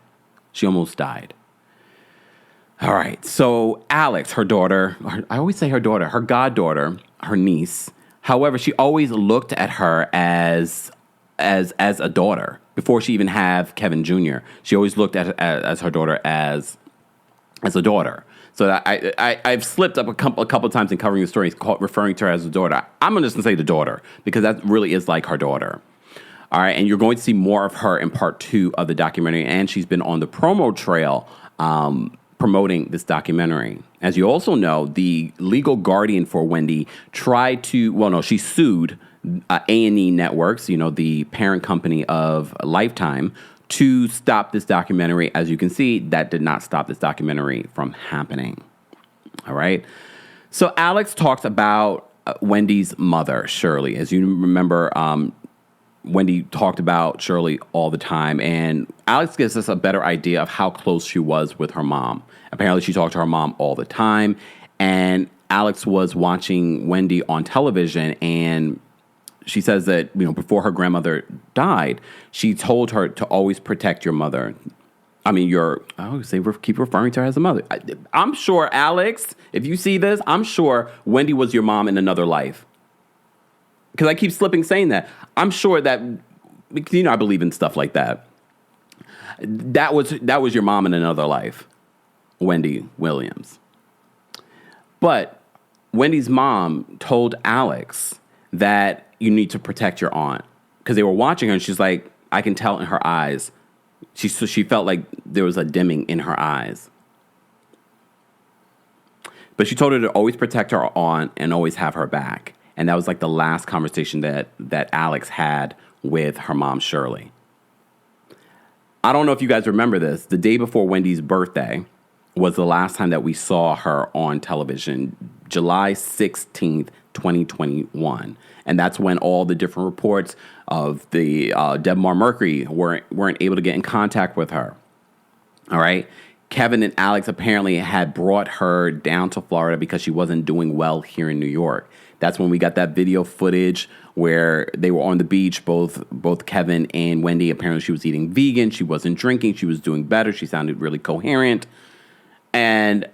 All right, so Alex, her daughter, I always say her daughter, her goddaughter, her niece. However, she always looked at her as a daughter before she even had Kevin Jr. She always looked at as her daughter as a daughter. So I've slipped up a couple times in covering the story, referring to her as a daughter. I'm just going to say the daughter because that really is like her daughter. All right, and you're going to see more of her in part 2 of the documentary, and she's been on the promo trail promoting this documentary. As you also know, the legal guardian for Wendy she sued A&E Networks, the parent company of Lifetime, to stop this documentary. As you can see, that did not stop this documentary from happening. All right. So Alex talks about Wendy's mother, Shirley. As you remember, Wendy talked about Shirley all the time, and Alex gives us a better idea of how close she was with her mom. Apparently, she talked to her mom all the time, and Alex was watching Wendy on television, and she says that, before her grandmother died, she told her to always protect your mother. I mean, keep referring to her as a mother. I'm sure, Alex, if you see this, I'm sure Wendy was your mom in another life. Because I keep saying that. I'm sure that, I believe in stuff like that. That was your mom in another life, Wendy Williams. But Wendy's mom told Alex that you need to protect your aunt. Because they were watching her, and she's like, I can tell in her eyes. She felt like there was a dimming in her eyes. But she told her to always protect her aunt and always have her back. And that was like the last conversation that Alex had with her mom, Shirley. I don't know if you guys remember this. The day before Wendy's birthday was the last time that we saw her on television, July 16th, 2021. And that's when all the different reports of the Debmar Mercury weren't able to get in contact with her. All right. Kevin and Alex apparently had brought her down to Florida because she wasn't doing well here in New York. That's when we got that video footage where they were on the beach, both Kevin and Wendy. Apparently she was eating vegan. She wasn't drinking. She was doing better. She sounded really coherent. And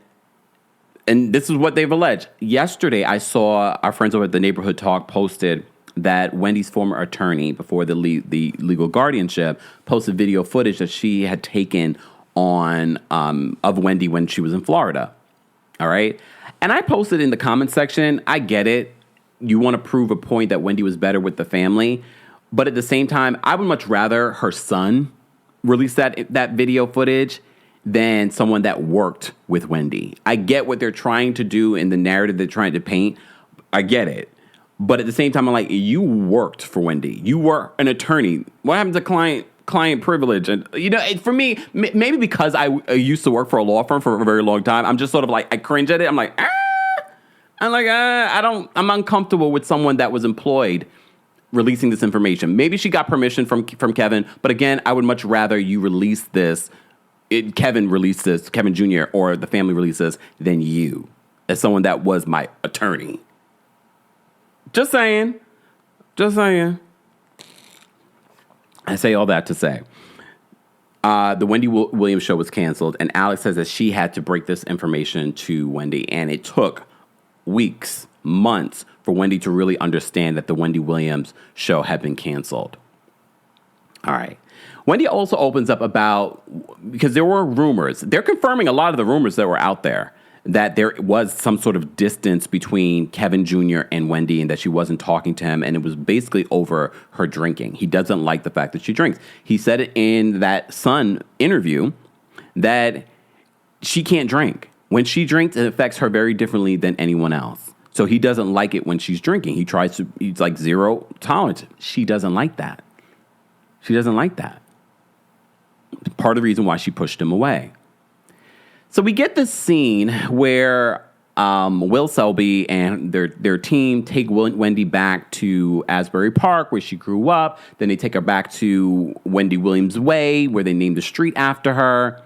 this is what they've alleged. Yesterday, I saw our friends over at the Neighborhood Talk posted that Wendy's former attorney, before the legal guardianship, posted video footage that she had taken of Wendy when she was in Florida. All right. And I posted in the comment section, I get it. You want to prove a point that Wendy was better with the family. But at the same time, I would much rather her son release that video footage than someone that worked with Wendy. I get what they're trying to do in the narrative they're trying to paint. I get it. But at the same time, I'm like, you worked for Wendy. You were an attorney. What happened to client privilege? And, for me, maybe because I used to work for a law firm for a very long time, I'm just sort of like, I cringe at it. I'm like, I'm uncomfortable with someone that was employed releasing this information. Maybe she got permission from Kevin, but again, I would much rather you release this, Kevin Jr., or the family release this, than you, as someone that was my attorney. Just saying. I say all that to say, the Wendy Williams show was canceled, and Alex says that she had to break this information to Wendy, and it took weeks, months for Wendy to really understand that the Wendy Williams show had been canceled. All right. Wendy also opens up because there were rumors. They're confirming a lot of the rumors that were out there, that there was some sort of distance between Kevin Jr. and Wendy, and that she wasn't talking to him, and it was basically over her drinking. He doesn't like the fact that she drinks. He said it in that Sun interview that she can't drink. When she drinks, it affects her very differently than anyone else. So he doesn't like it when she's drinking. He's like zero tolerance. She doesn't like that. Part of the reason why she pushed him away. So we get this scene where Will Selby and their team take Wendy back to Asbury Park, where she grew up. Then they take her back to Wendy Williams Way, where they named the street after her.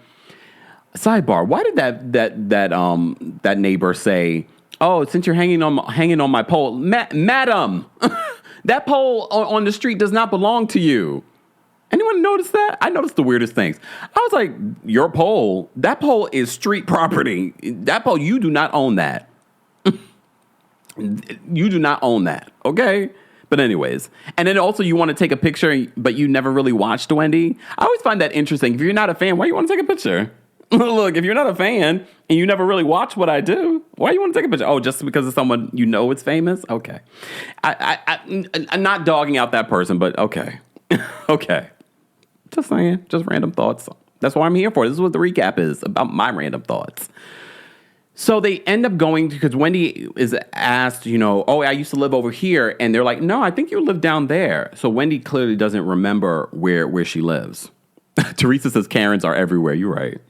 Sidebar: why did that neighbor say, "Oh, since you're hanging on my pole, madam, that pole on the street does not belong to you"? Anyone notice that? I noticed the weirdest things. I was like, your pole, that pole is street property. That pole, you do not own that. You do not own that, okay? But anyways, and then also you want to take a picture, but you never really watched Wendy. I always find that interesting. If you're not a fan, why do you want to take a picture? Look, if you're not a fan and you never really watch what I do, why do you want to take a picture? Oh, just because of someone you know is famous? Okay. I'm not dogging out that person, but okay. Okay. Just saying, just random thoughts. That's what I'm here for. This is what the recap is, about my random thoughts. So they end up going, because Wendy is asked, oh, I used to live over here. And they're like, no, I think you live down there. So Wendy clearly doesn't remember where she lives. Teresa says Karens are everywhere. You're right.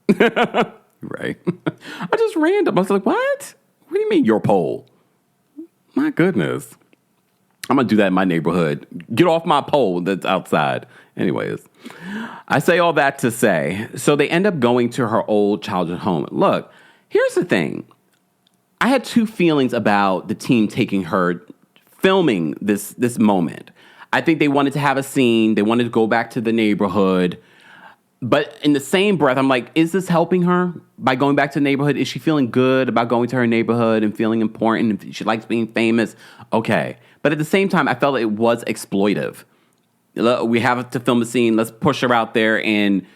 You're right. I just random. I was like, what? What do you mean your pole? My goodness. I'm going to do that in my neighborhood. Get off my pole that's outside. Anyways, I say all that to say, so they end up going to her old childhood home. Look, here's the thing. I had two feelings about the team taking her, filming this moment. I think they wanted to have a scene. They wanted to go back to the neighborhood. But in the same breath, I'm like, is this helping her by going back to the neighborhood? Is she feeling good about going to her neighborhood and feeling important? And she likes being famous. Okay. But at the same time, I felt it was exploitive. We have to film a scene. Let's push her out there. And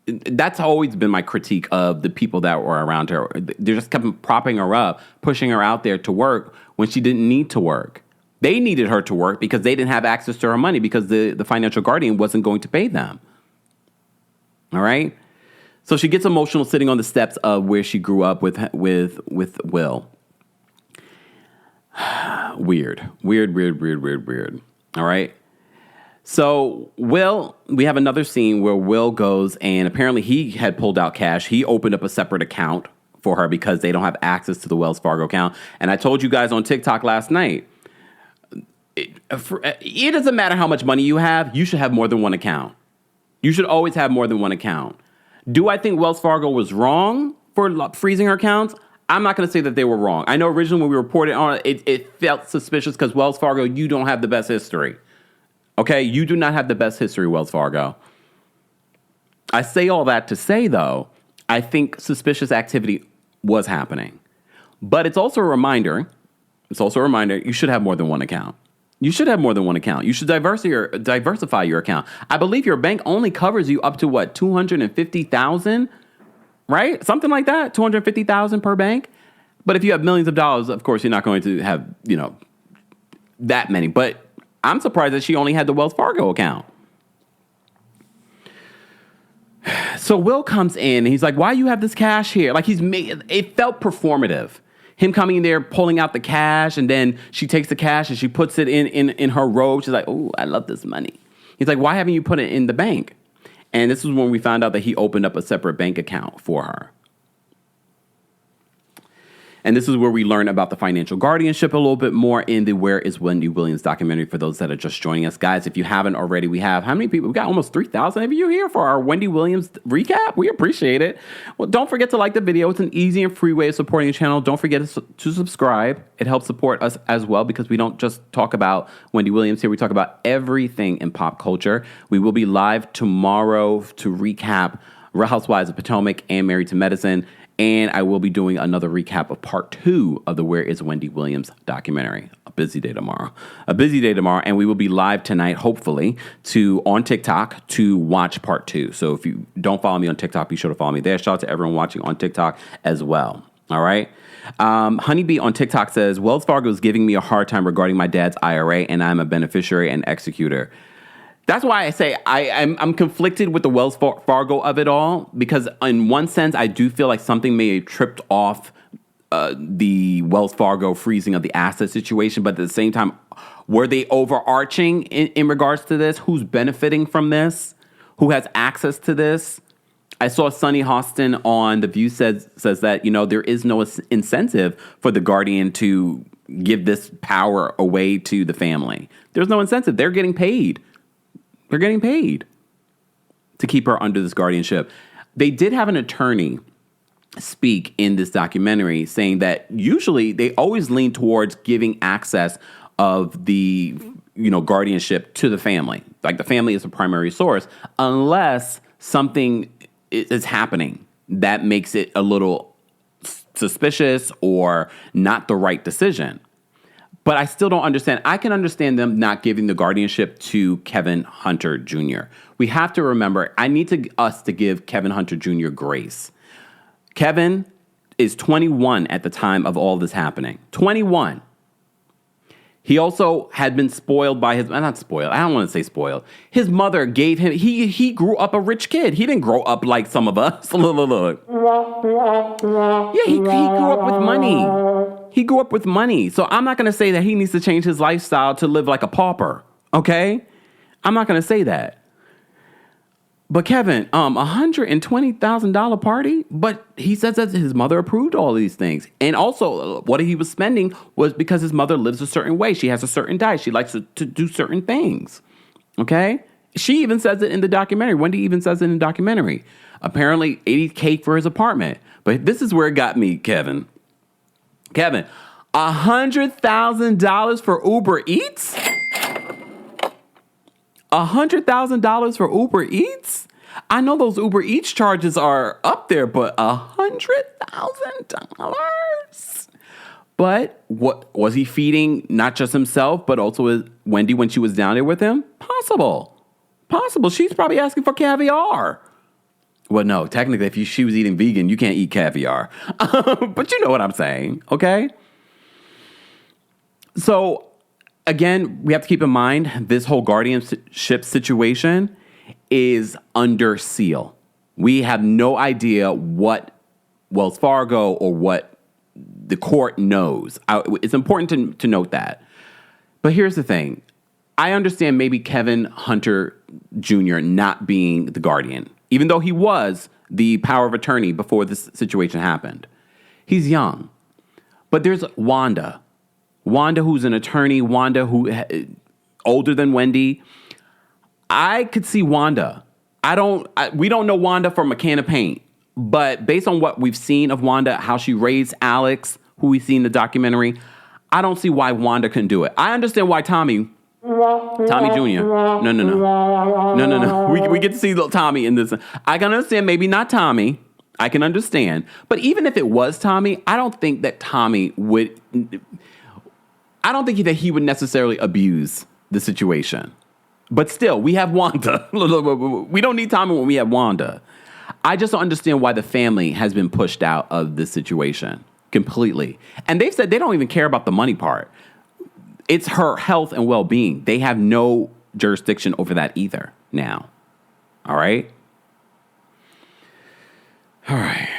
that's always been my critique of the people that were around her. They just kept propping her up, pushing her out there to work when she didn't need to work. They needed her to work because they didn't have access to her money because the financial guardian wasn't going to pay them. All right? So she gets emotional sitting on the steps of where she grew up with Will. Weird. All right? So Will, we have another scene where Will goes and apparently he had pulled out cash. He opened up a separate account for her because they don't have access to the Wells Fargo account. And I told you guys on TikTok last night, it doesn't matter how much money you have. You should have more than one account. You should always have more than one account. Do I think Wells Fargo was wrong for freezing her accounts? I'm not going to say that they were wrong. I know originally when we reported on it, it felt suspicious because Wells Fargo, you don't have the best history. Okay? You do not have the best history, Wells Fargo. I say all that to say, though, I think suspicious activity was happening. But it's also a reminder, you should have more than one account. You should have more than one account. You should diversify your account. I believe your bank only covers you up to what, $250,000, right? Something like that, $250,000 per bank. But if you have millions of dollars, of course, you're not going to have, that many. But I'm surprised that she only had the Wells Fargo account. So Will comes in and he's like, why you have this cash here? Like it felt performative. Him coming in there, pulling out the cash, and then she takes the cash and she puts it in her robe. She's like, oh, I love this money. He's like, why haven't you put it in the bank? And this is when we found out that he opened up a separate bank account for her. And this is where we learn about the financial guardianship a little bit more in the Where is Wendy Williams documentary for those that are just joining us. Guys, if you haven't already, we have how many people? We got almost 3,000 of you here for our Wendy Williams recap. We appreciate it. Well, don't forget to like the video. It's an easy and free way of supporting the channel. Don't forget to subscribe. It helps support us as well because we don't just talk about Wendy Williams here. We talk about everything in pop culture. We will be live tomorrow to recap Real Housewives of Potomac and Married to Medicine. And I will be doing another recap of part 2 of the Where is Wendy Williams documentary. A busy day tomorrow. And we will be live tonight, hopefully, on TikTok to watch part 2. So if you don't follow me on TikTok, be sure to follow me there. Shout out to everyone watching on TikTok as well. All right. Honeybee on TikTok says, Wells Fargo is giving me a hard time regarding my dad's IRA, and I'm a beneficiary and executor. That's why I say I'm conflicted with the Wells Fargo of it all, because in one sense, I do feel like something may have tripped off the Wells Fargo freezing of the asset situation. But at the same time, were they overarching in regards to this? Who's benefiting from this? Who has access to this? I saw Sunny Hostin on The View says that, there is no incentive for the guardian to give this power away to the family. There's no incentive. They're getting paid. They're getting paid to keep her under this guardianship. They did have an attorney speak in this documentary saying that usually they always lean towards giving access of the, guardianship to the family. Like the family is the primary source, unless something is happening that makes it a little suspicious or not the right decision. But I still don't understand. I can understand them not giving the guardianship to Kevin Hunter Jr. We have to remember, I need us to give Kevin Hunter Jr. grace. Kevin is 21 at the time of all this happening. 21. He also had been spoiled by not spoiled. I don't want to say spoiled. His mother gave him, he grew up a rich kid. He didn't grow up like some of us. Look. Yeah, he grew up with money. He grew up with money. So I'm not going to say that he needs to change his lifestyle to live like a pauper. Okay? I'm not going to say that. But Kevin, $120,000 party, but he says that his mother approved all these things. And also what he was spending was because his mother lives a certain way. She has a certain diet. She likes to do certain things. Okay? She even says it in the documentary. Wendy even says it in the documentary. Apparently $80K for his apartment. But this is where it got me, Kevin. Kevin, $100,000 for Uber Eats? $100,000 for Uber Eats? I know those Uber Eats charges are up there, but $100,000? But what was he feeding? Not just himself, but also Wendy when she was down there with him? Possible. She's probably asking for caviar. Well, no, technically, if she was eating vegan, you can't eat caviar. But you know what I'm saying, okay? So, again, we have to keep in mind this whole guardianship situation is under seal. We have no idea what Wells Fargo or what the court knows. It's important to note that. But here's the thing. I understand maybe Kevin Hunter Jr. not being the guardian, even though he was the power of attorney before this situation happened. He's young. But there's Wanda. Wanda, who's an attorney. Wanda, who older than Wendy. I could see Wanda. We don't know Wanda from a can of paint. But based on what we've seen of Wanda, how she raised Alex, who we see in the documentary, I don't see why Wanda couldn't do it. I understand why Tommy Jr. No. We get to see little Tommy in this. I can understand maybe not Tommy. I can understand. But even if it was Tommy, I don't think that Tommy would... I don't think that he would necessarily abuse the situation. But still, we have Wanda. We don't need Tommy when we have Wanda. I just don't understand why the family has been pushed out of this situation completely. And they've said they don't even care about the money part. It's her health and well-being. They have no jurisdiction over that either now. All right? All right.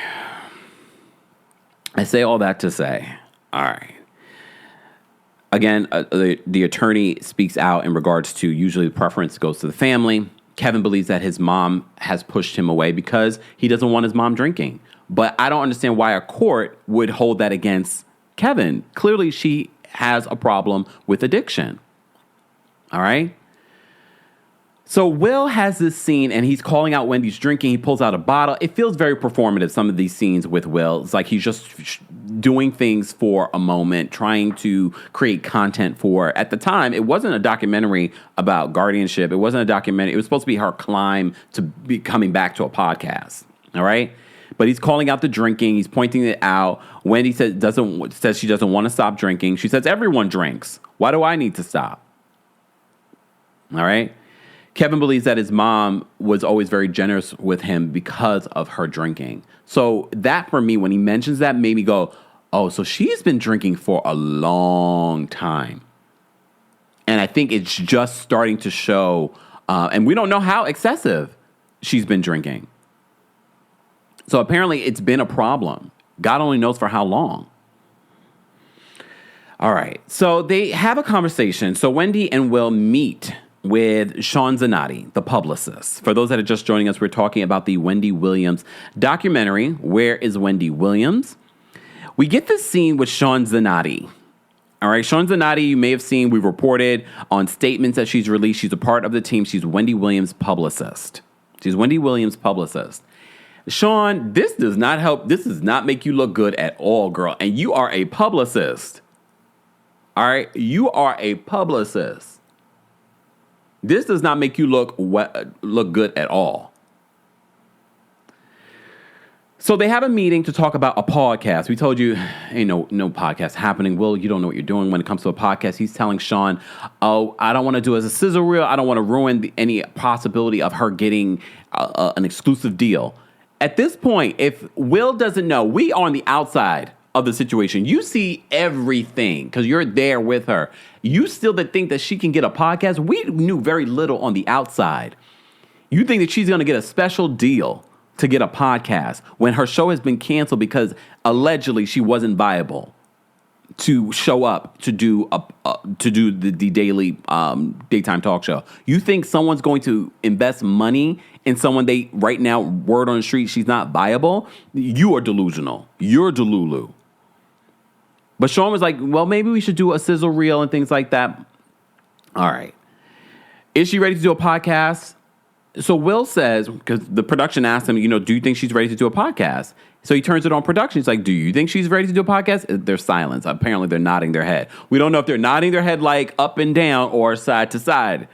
I say all that to say, all right. Again, the attorney speaks out in regards to usually the preference goes to the family. Kevin believes that his mom has pushed him away because he doesn't want his mom drinking. But I don't understand why a court would hold that against Kevin. Clearly, she has a problem with addiction. All right? So Will has this scene, and he's calling out Wendy's drinking. He pulls out a bottle. It feels very performative, some of these scenes with Will. It's like he's just doing things for a moment, trying to create content for... At the time, it wasn't a documentary about guardianship. It wasn't a documentary. It was supposed to be her climb to be coming back to a podcast. All right? But he's calling out the drinking. He's pointing it out. Wendy says she doesn't want to stop drinking. She says, everyone drinks. Why do I need to stop? All right? Kevin believes that his mom was always very generous with him because of her drinking. So that, for me, when he mentions that, made me go, oh, so she's been drinking for a long time. And I think it's just starting to show, and we don't know how excessive she's been drinking. So apparently it's been a problem. God only knows for how long. All right. So they have a conversation. So Wendy and Will meet with Sean Zanotti, the publicist. For those that are just joining us, we're talking about the Wendy Williams documentary, Where is Wendy Williams? We get this scene with Sean Zanotti. All right, Sean Zanotti, you may have seen, we reported on statements that she's released. She's a part of the team. She's Wendy Williams' publicist. Sean, this does not help. This does not make you look good at all, girl. And you are a publicist. All right, you are a publicist. This does not make you look good at all. So they have a meeting to talk about a podcast. We told you, ain't no podcast happening. Will, you don't know what you're doing when it comes to a podcast. He's telling Sean, oh, I don't want to do it as a sizzle reel. I don't want to ruin any possibility of her getting an exclusive deal. At this point, if Will doesn't know, we are on the outside of the situation. You see everything because you're there with her. You still think that she can get a podcast? We knew very little on the outside. You think that she's going to get a special deal to get a podcast when her show has been canceled because allegedly she wasn't viable to show up to do the daily daytime talk show. You think someone's going to invest money in someone they right now, word on the street, she's not viable, you are delusional. You're Delulu. But Sean was like, well, maybe we should do a sizzle reel and things like that. All right. Is she ready to do a podcast? So Will says, because the production asked him, do you think she's ready to do a podcast? So he turns it on production. He's like, do you think she's ready to do a podcast? There's silence. Apparently they're nodding their head. We don't know if they're nodding their head like up and down or side to side.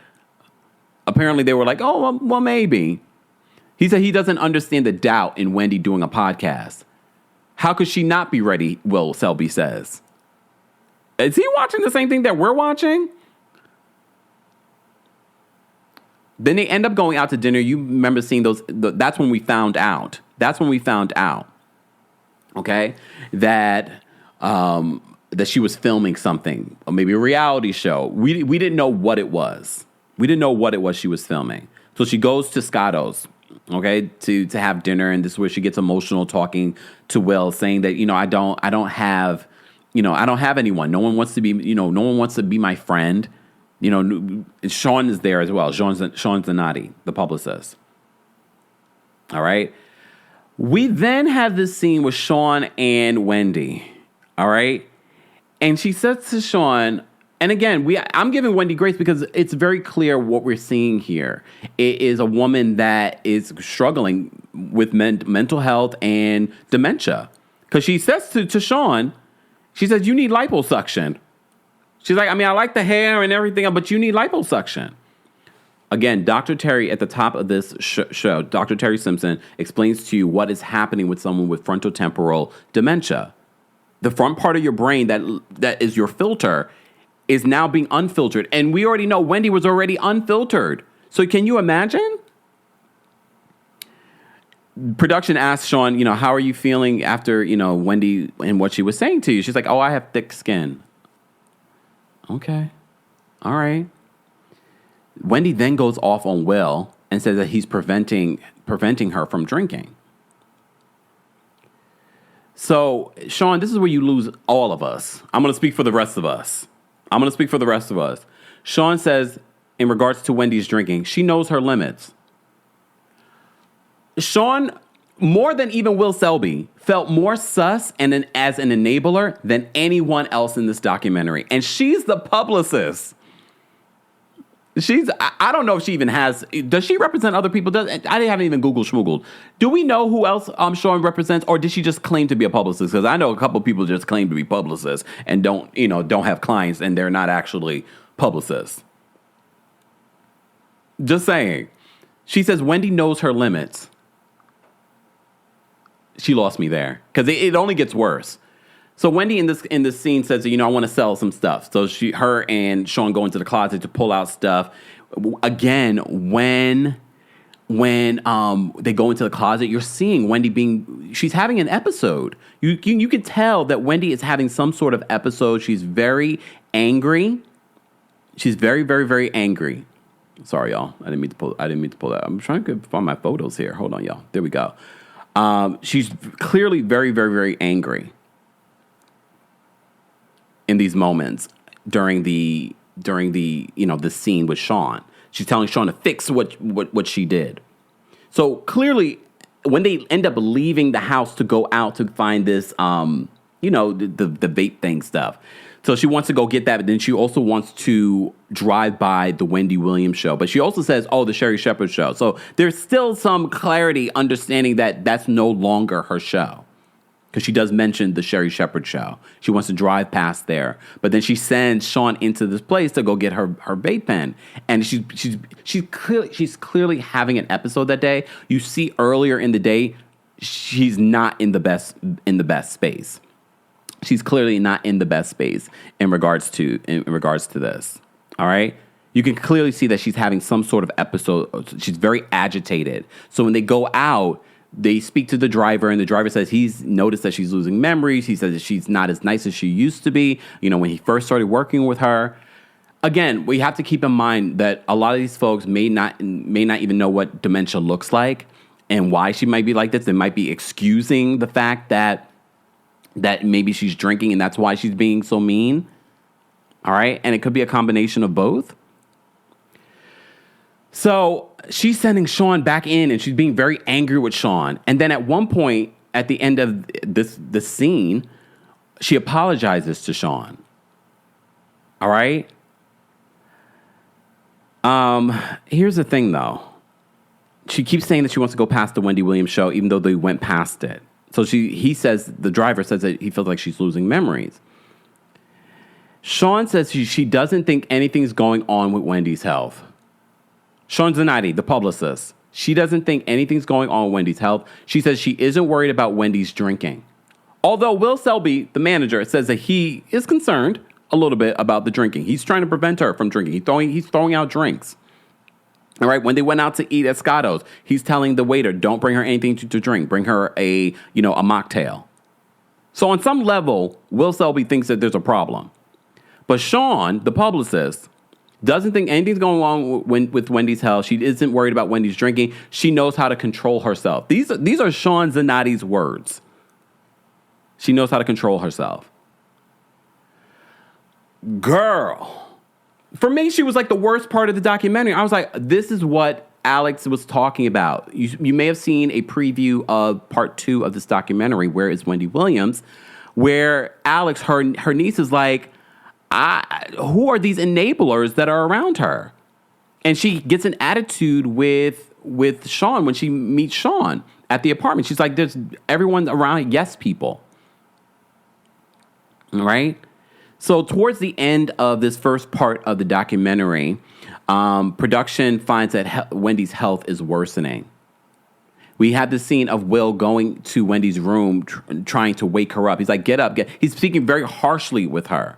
Apparently they were like, oh, well, maybe. He said he doesn't understand the doubt in Wendy doing a podcast. How could she not be ready, Will Selby says. Is he watching the same thing that we're watching? Then they end up going out to dinner. You remember seeing those. That's when we found out. Okay, that she was filming something, or maybe a reality show. We didn't know what it was. We didn't know what it was she was filming. So she goes to Scotto's, okay, to have dinner, and this is where she gets emotional, talking to Will, saying that I don't have anyone. No one wants to be my friend. Sean is there as well. Sean Zanotti, the publicist. All right. We then have this scene with Sean and Wendy. All right. And she says to Sean, and again, I'm giving Wendy grace because it's very clear what we're seeing here. It is a woman that is struggling with mental health and dementia. Because she says to Sean, she says, you need liposuction. She's like, I like the hair and everything, but you need liposuction. Again, Dr. Terry, at the top of this show, Dr. Terry Simpson explains to you what is happening with someone with frontotemporal dementia. The front part of your brain that is your filter is now being unfiltered. And we already know Wendy was already unfiltered. So can you imagine? Production asked Sean, how are you feeling after, Wendy and what she was saying to you? She's like, oh, I have thick skin. Okay. All right. Wendy then goes off on Will and says that he's preventing her from drinking. So, Sean, this is where you lose all of us. I'm going to speak for the rest of us. Sean says, in regards to Wendy's drinking, she knows her limits. Sean, more than even Will Selby, felt more sus and as an enabler than anyone else in this documentary. And she's the publicist. I don't know if she even does she represent other people? I haven't even Googled schmoogled. Do we know who else Sean represents, or did she just claim to be a publicist? Because I know a couple people just claim to be publicists and don't have clients, and they're not actually publicists. Just saying. She says Wendy knows her limits. She lost me there because it only gets worse. So Wendy in this scene says, I want to sell some stuff. So her and Sean go into the closet to pull out stuff. Again, when they go into the closet, you're seeing Wendy she's having an episode. You can tell that Wendy is having some sort of episode. She's very angry. She's very, very, very angry. Sorry, y'all. I didn't mean to pull that. I'm trying to find my photos here. Hold on, y'all. There we go. She's clearly very, very, very angry in these moments during the the scene with Sean. She's telling Sean to fix what she did. So clearly, when they end up leaving the house to go out to find this, the vape thing stuff. So she wants to go get that, but then she also wants to drive by the Wendy Williams show. But she also says, the Sherry Shepherd show. So there's still some clarity, understanding that that's no longer her show. Because she does mention the Sherry Shepherd show. She wants to drive past there. But then she sends Sean into this place to go get her vape pen. And she's clearly having an episode that day. You see earlier in the day, she's not in the best space. She's clearly not in the best space in regards to this. All right? You can clearly see that she's having some sort of episode. She's very agitated. So when they go out, they speak to the driver, and the driver says he's noticed that she's losing memories. He says that she's not as nice as she used to be, when he first started working with her. Again, we have to keep in mind that a lot of these folks may not even know what dementia looks like and why she might be like this. They might be excusing the fact that maybe she's drinking and that's why she's being so mean. All right? And it could be a combination of both. So she's sending Sean back in, and she's being very angry with Sean. And then at one point, at the end of this scene, she apologizes to Sean. All right? Here's the thing, though. She keeps saying that she wants to go past the Wendy Williams show, even though they went past it. So the driver says that he feels like she's losing memories. Sean says she doesn't think anything's going on with Wendy's health. Sean Zanotti, the publicist, she doesn't think anything's going on with Wendy's health. She says she isn't worried about Wendy's drinking. Although Will Selby, the manager, says that he is concerned a little bit about the drinking. He's trying to prevent her from drinking. He's throwing out drinks. All right, when they went out to eat at Scotto's, he's telling the waiter, don't bring her anything to drink. Bring her a mocktail. So on some level, Will Selby thinks that there's a problem. But Sean, the publicist, doesn't think anything's going on with Wendy's health. She isn't worried about Wendy's drinking. She knows how to control herself. These are Sean Zanotti's words. She knows how to control herself. Girl. For me, she was like the worst part of the documentary. I was like, this is what Alex was talking about. You may have seen a preview of part 2 of this documentary, Where is Wendy Williams, where Alex, her niece, is like, who are these enablers that are around her? And she gets an attitude with Sean when she meets Sean at the apartment. She's like, there's everyone around, yes people. All right? So towards the end of this first part of the documentary, production finds that Wendy's health is worsening. We have the scene of Will going to Wendy's room, trying to wake her up. He's like, get up. He's speaking very harshly with her.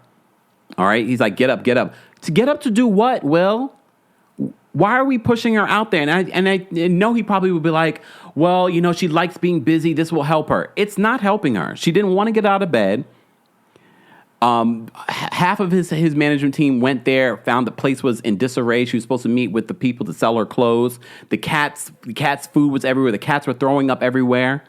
All right? He's like, get up. To get up to do what, Will? Why are we pushing her out there? And I know he probably would be like, well, she likes being busy. This will help her. It's not helping her. She didn't want to get out of bed. Half of his management team went there, found the place was in disarray. She was supposed to meet with the people to sell her clothes. The cat's food was everywhere. The cats were throwing up everywhere.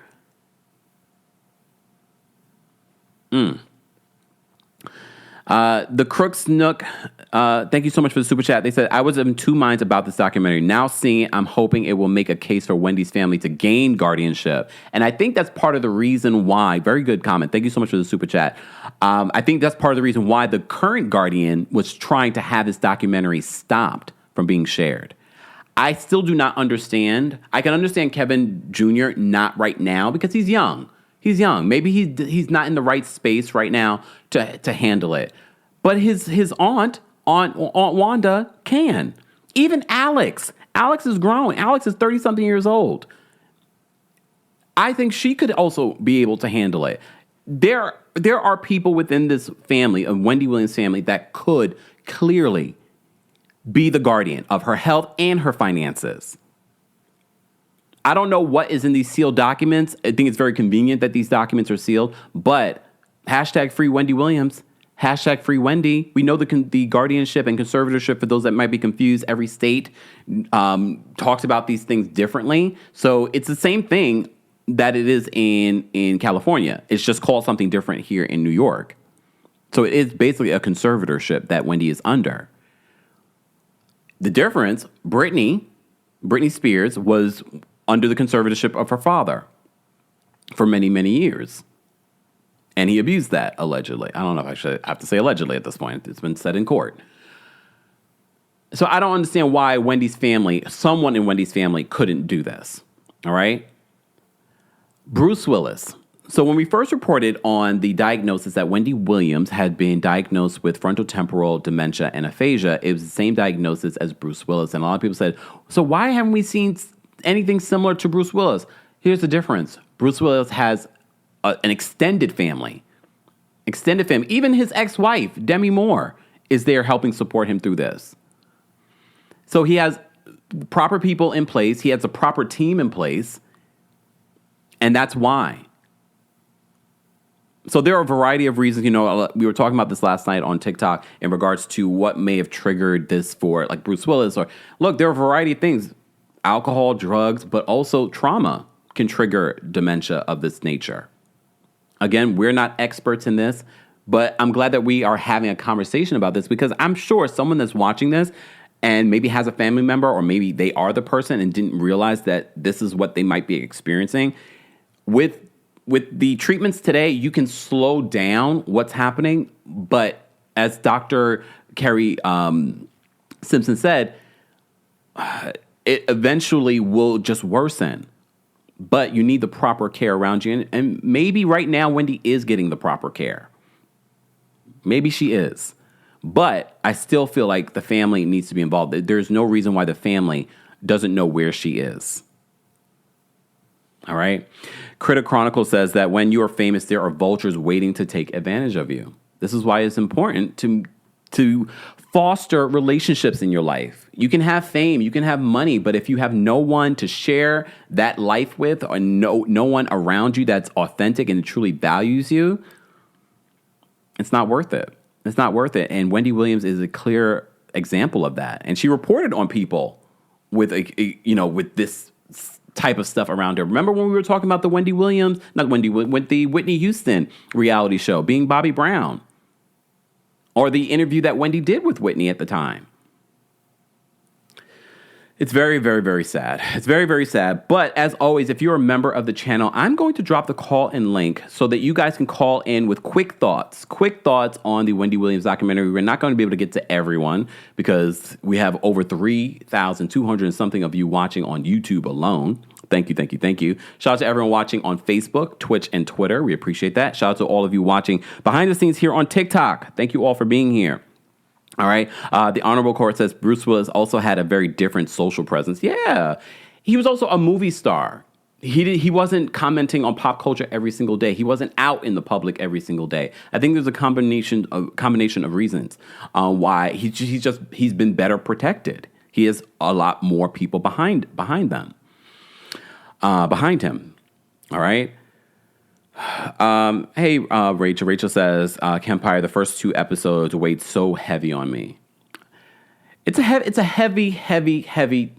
The Crooks Nook, thank you so much for the super chat. They said, I was in two minds about this documentary. Now seeing, I'm hoping it will make a case for Wendy's family to gain guardianship. And I think that's part of the reason why, very good comment. Thank you so much for the super chat. I think that's part of the reason why the current guardian was trying to have this documentary stopped from being shared. I still do not understand. I can understand Kevin Jr. not right now because he's young. He's young. Maybe he's not in the right space right now to handle it. But his aunt Wanda can. Even Alex. Alex is grown. Alex is 30-something years old. I think she could also be able to handle it. There are people within this family, of Wendy Williams' family, that could clearly be the guardian of her health and her finances. I don't know what is in these sealed documents. I think it's very convenient that these documents are sealed, but hashtag free Wendy Williams, hashtag free Wendy. We know the guardianship and conservatorship, for those that might be confused, every state talks about these things differently. So it's the same thing that it is in California. It's just called something different here in New York. So it is basically a conservatorship that Wendy is under. The difference, Britney Spears was under the conservatorship of her father for many, many years. And he abused that, allegedly. I don't know if I should have to say allegedly at this point. It's been said in court. So I don't understand why someone in Wendy's family couldn't do this. All right? Bruce Willis. So when we first reported on the diagnosis that Wendy Williams had been diagnosed with frontotemporal dementia and aphasia, it was the same diagnosis as Bruce Willis. And a lot of people said, so why haven't we seen anything similar to Bruce Willis? Here's the difference. Bruce Willis has an extended family. Even his ex-wife, Demi Moore, is there helping support him through this. So he has proper people in place. He has a proper team in place. And that's why. So there are a variety of reasons. We were talking about this last night on TikTok in regards to what may have triggered this for like Bruce Willis. Or look, there are a variety of things. Alcohol, drugs, but also trauma can trigger dementia of this nature. Again, we're not experts in this, but I'm glad that we are having a conversation about this because I'm sure someone that's watching this and maybe has a family member, or maybe they are the person and didn't realize that this is what they might be experiencing. With the treatments today, you can slow down what's happening, but as Dr. Kerry Simpson said, it eventually will just worsen. But you need the proper care around you. And maybe right now Wendy is getting the proper care. Maybe she is. But I still feel like the family needs to be involved. There's no reason why the family doesn't know where she is. All right? Critic Chronicle says that when you are famous, there are vultures waiting to take advantage of you. This is why it's important to foster relationships in your life. You can have fame, you can have money, but if you have no one to share that life with, or no one around you that's authentic and truly values you, it's not worth it. It's not worth it. And Wendy Williams is a clear example of that. And she reported on people with with this type of stuff around her. Remember when we were talking about the with the Whitney Houston reality show being Bobby Brown? Or the interview that Wendy did with Whitney at the time. It's very, very, very sad. It's very, very sad. But as always, if you're a member of the channel, I'm going to drop the call-in link so that you guys can call in with quick thoughts on the Wendy Williams documentary. We're not going to be able to get to everyone because we have over 3,200 and something of you watching on YouTube alone. Thank you, thank you, thank you. Shout out to everyone watching on Facebook, Twitch, and Twitter. We appreciate that. Shout out to all of you watching behind the scenes here on TikTok. Thank you all for being here. All right. The Honorable Court says Bruce Willis also had a very different social presence. Yeah. He was also a movie star. He wasn't commenting on pop culture every single day. He wasn't out in the public every single day. I think there's a combination of reasons why he's been better protected. He has a lot more people behind him. All right. Hey, Rachel. Rachel says, Kempire, the first 2 episodes weighed so heavy on me. It's a heavy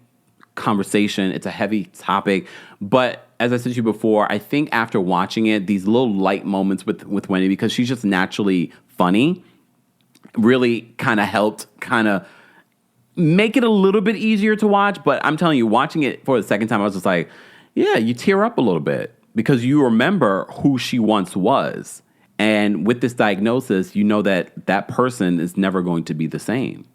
conversation. It's a heavy topic. But as I said to you before, I think after watching it, these little light moments with Wendy, because she's just naturally funny, really kind of helped make it a little bit easier to watch. But I'm telling you, watching it for the second time, I was just like, yeah, you tear up a little bit because you remember who she once was. And with this diagnosis, you know that that person is never going to be the same.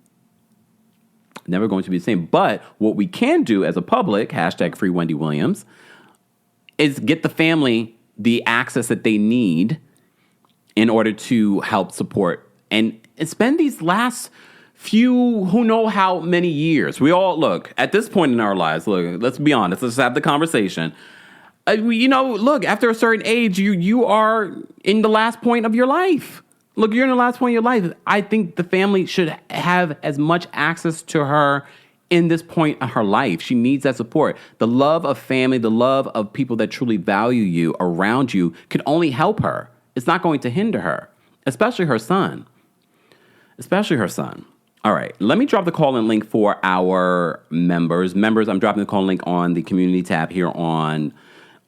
Never going to be the same. But what we can do as a public, #free Wendy Williams, is get the family the access that they need in order to help support and spend these last few, who know how many years. We all, look, at this point in our lives, look, let's be honest, let's have the conversation. Look, after a certain age, you are in the last point of your life. Look, you're in the last point of your life. I think the family should have as much access to her in this point of her life. She needs that support. The love of family, the love of people that truly value you around you can only help her. It's not going to hinder her, especially her son. All right, let me drop the call-in link for our members. I'm dropping the call-in link on the community tab here on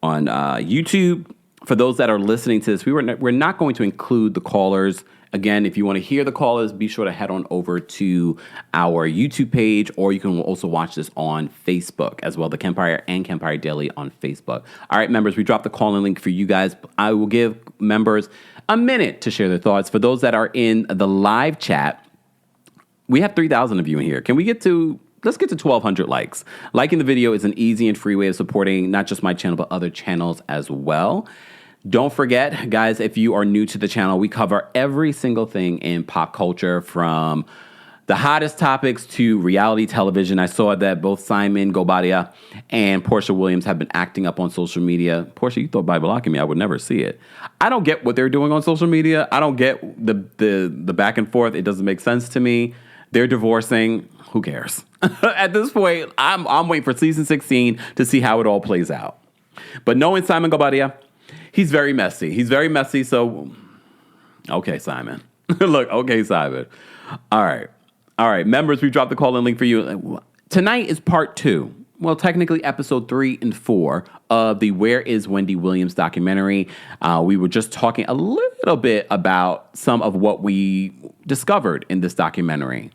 YouTube. For those that are listening to this, we're not going to include the callers. Again, if you want to hear the callers, be sure to head on over to our YouTube page, or you can also watch this on Facebook as well, TheKempire and Kempire Daily on Facebook. All right, members, we dropped the call-in link for you guys. I will give members a minute to share their thoughts. For those that are in the live chat, we have 3,000 of you in here. Let's get to 1,200 likes. Liking the video is an easy and free way of supporting not just my channel, but other channels as well. Don't forget, guys, if you are new to the channel, we cover every single thing in pop culture, from the hottest topics to reality television. I saw that both Simon Gobadia and Portia Williams have been acting up on social media. Portia, you thought by blocking me, I would never see it. I don't get what they're doing on social media. I don't get the back and forth. It doesn't make sense to me. They're divorcing. Who cares? At this point, I'm waiting for season 16 to see how it all plays out. But knowing Simon Gobadia, he's very messy. So, okay, Simon. Look, okay, Simon. All right. Members, we dropped the call-in link for you. Tonight is part 2. Well, technically episode 3 and 4 of the Where is Wendy Williams documentary. We were just talking a little bit about some of what we discovered in this documentary.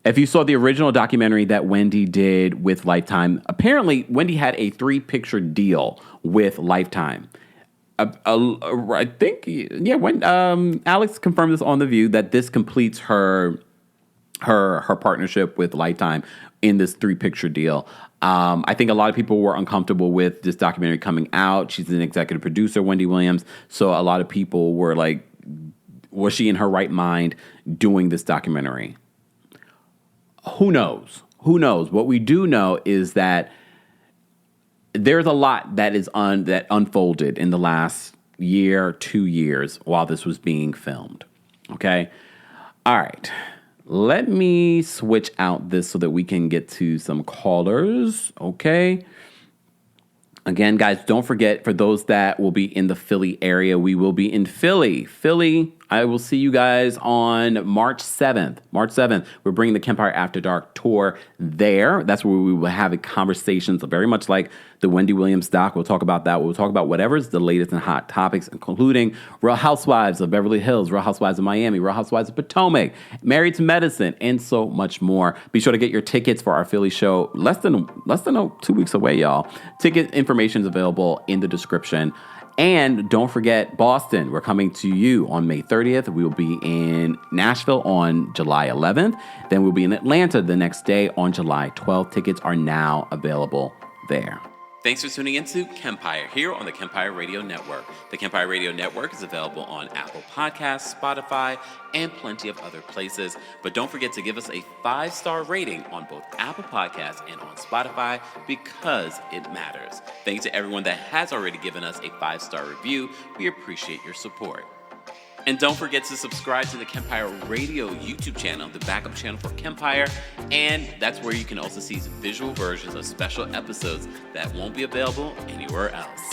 If you saw the original documentary that Wendy did with Lifetime, apparently Wendy had a 3-picture deal with Lifetime. I think, when Alex confirmed this on The View, that this completes her partnership with Lifetime in this 3-picture deal. I think a lot of people were uncomfortable with this documentary coming out. She's an executive producer, Wendy Williams. So a lot of people were like, was she in her right mind doing this documentary? Who knows? Who knows? What we do know is that there's a lot that that unfolded in the last year, 2 years while this was being filmed. Okay? All right. Let me switch out this so that we can get to some callers. Okay? Again, guys, don't forget, for those that will be in the Philly area, we will be in Philly. I will see you guys on March 7th. We're bringing the Kempire After Dark tour there. That's where we will have conversations very much like the Wendy Williams doc. We'll talk about that. We'll talk about whatever's the latest and hot topics, including Real Housewives of Beverly Hills, Real Housewives of Miami, Real Housewives of Potomac, Married to Medicine, and so much more. Be sure to get your tickets for our Philly show. Less than 2 weeks away, y'all. Ticket information is available in the description. And don't forget Boston. We're coming to you on May 30th. We will be in Nashville on July 11th. Then we'll be in Atlanta the next day on July 12th. Tickets are now available there. Thanks for tuning into Kempire here on the Kempire Radio Network. The Kempire Radio Network is available on Apple Podcasts, Spotify, and plenty of other places. But don't forget to give us a 5-star rating on both Apple Podcasts and on Spotify because it matters. Thanks to everyone that has already given us a 5-star review. We appreciate your support. And don't forget to subscribe to the Kempire Radio YouTube channel, the backup channel for Kempire. And that's where you can also see visual versions of special episodes that won't be available anywhere else.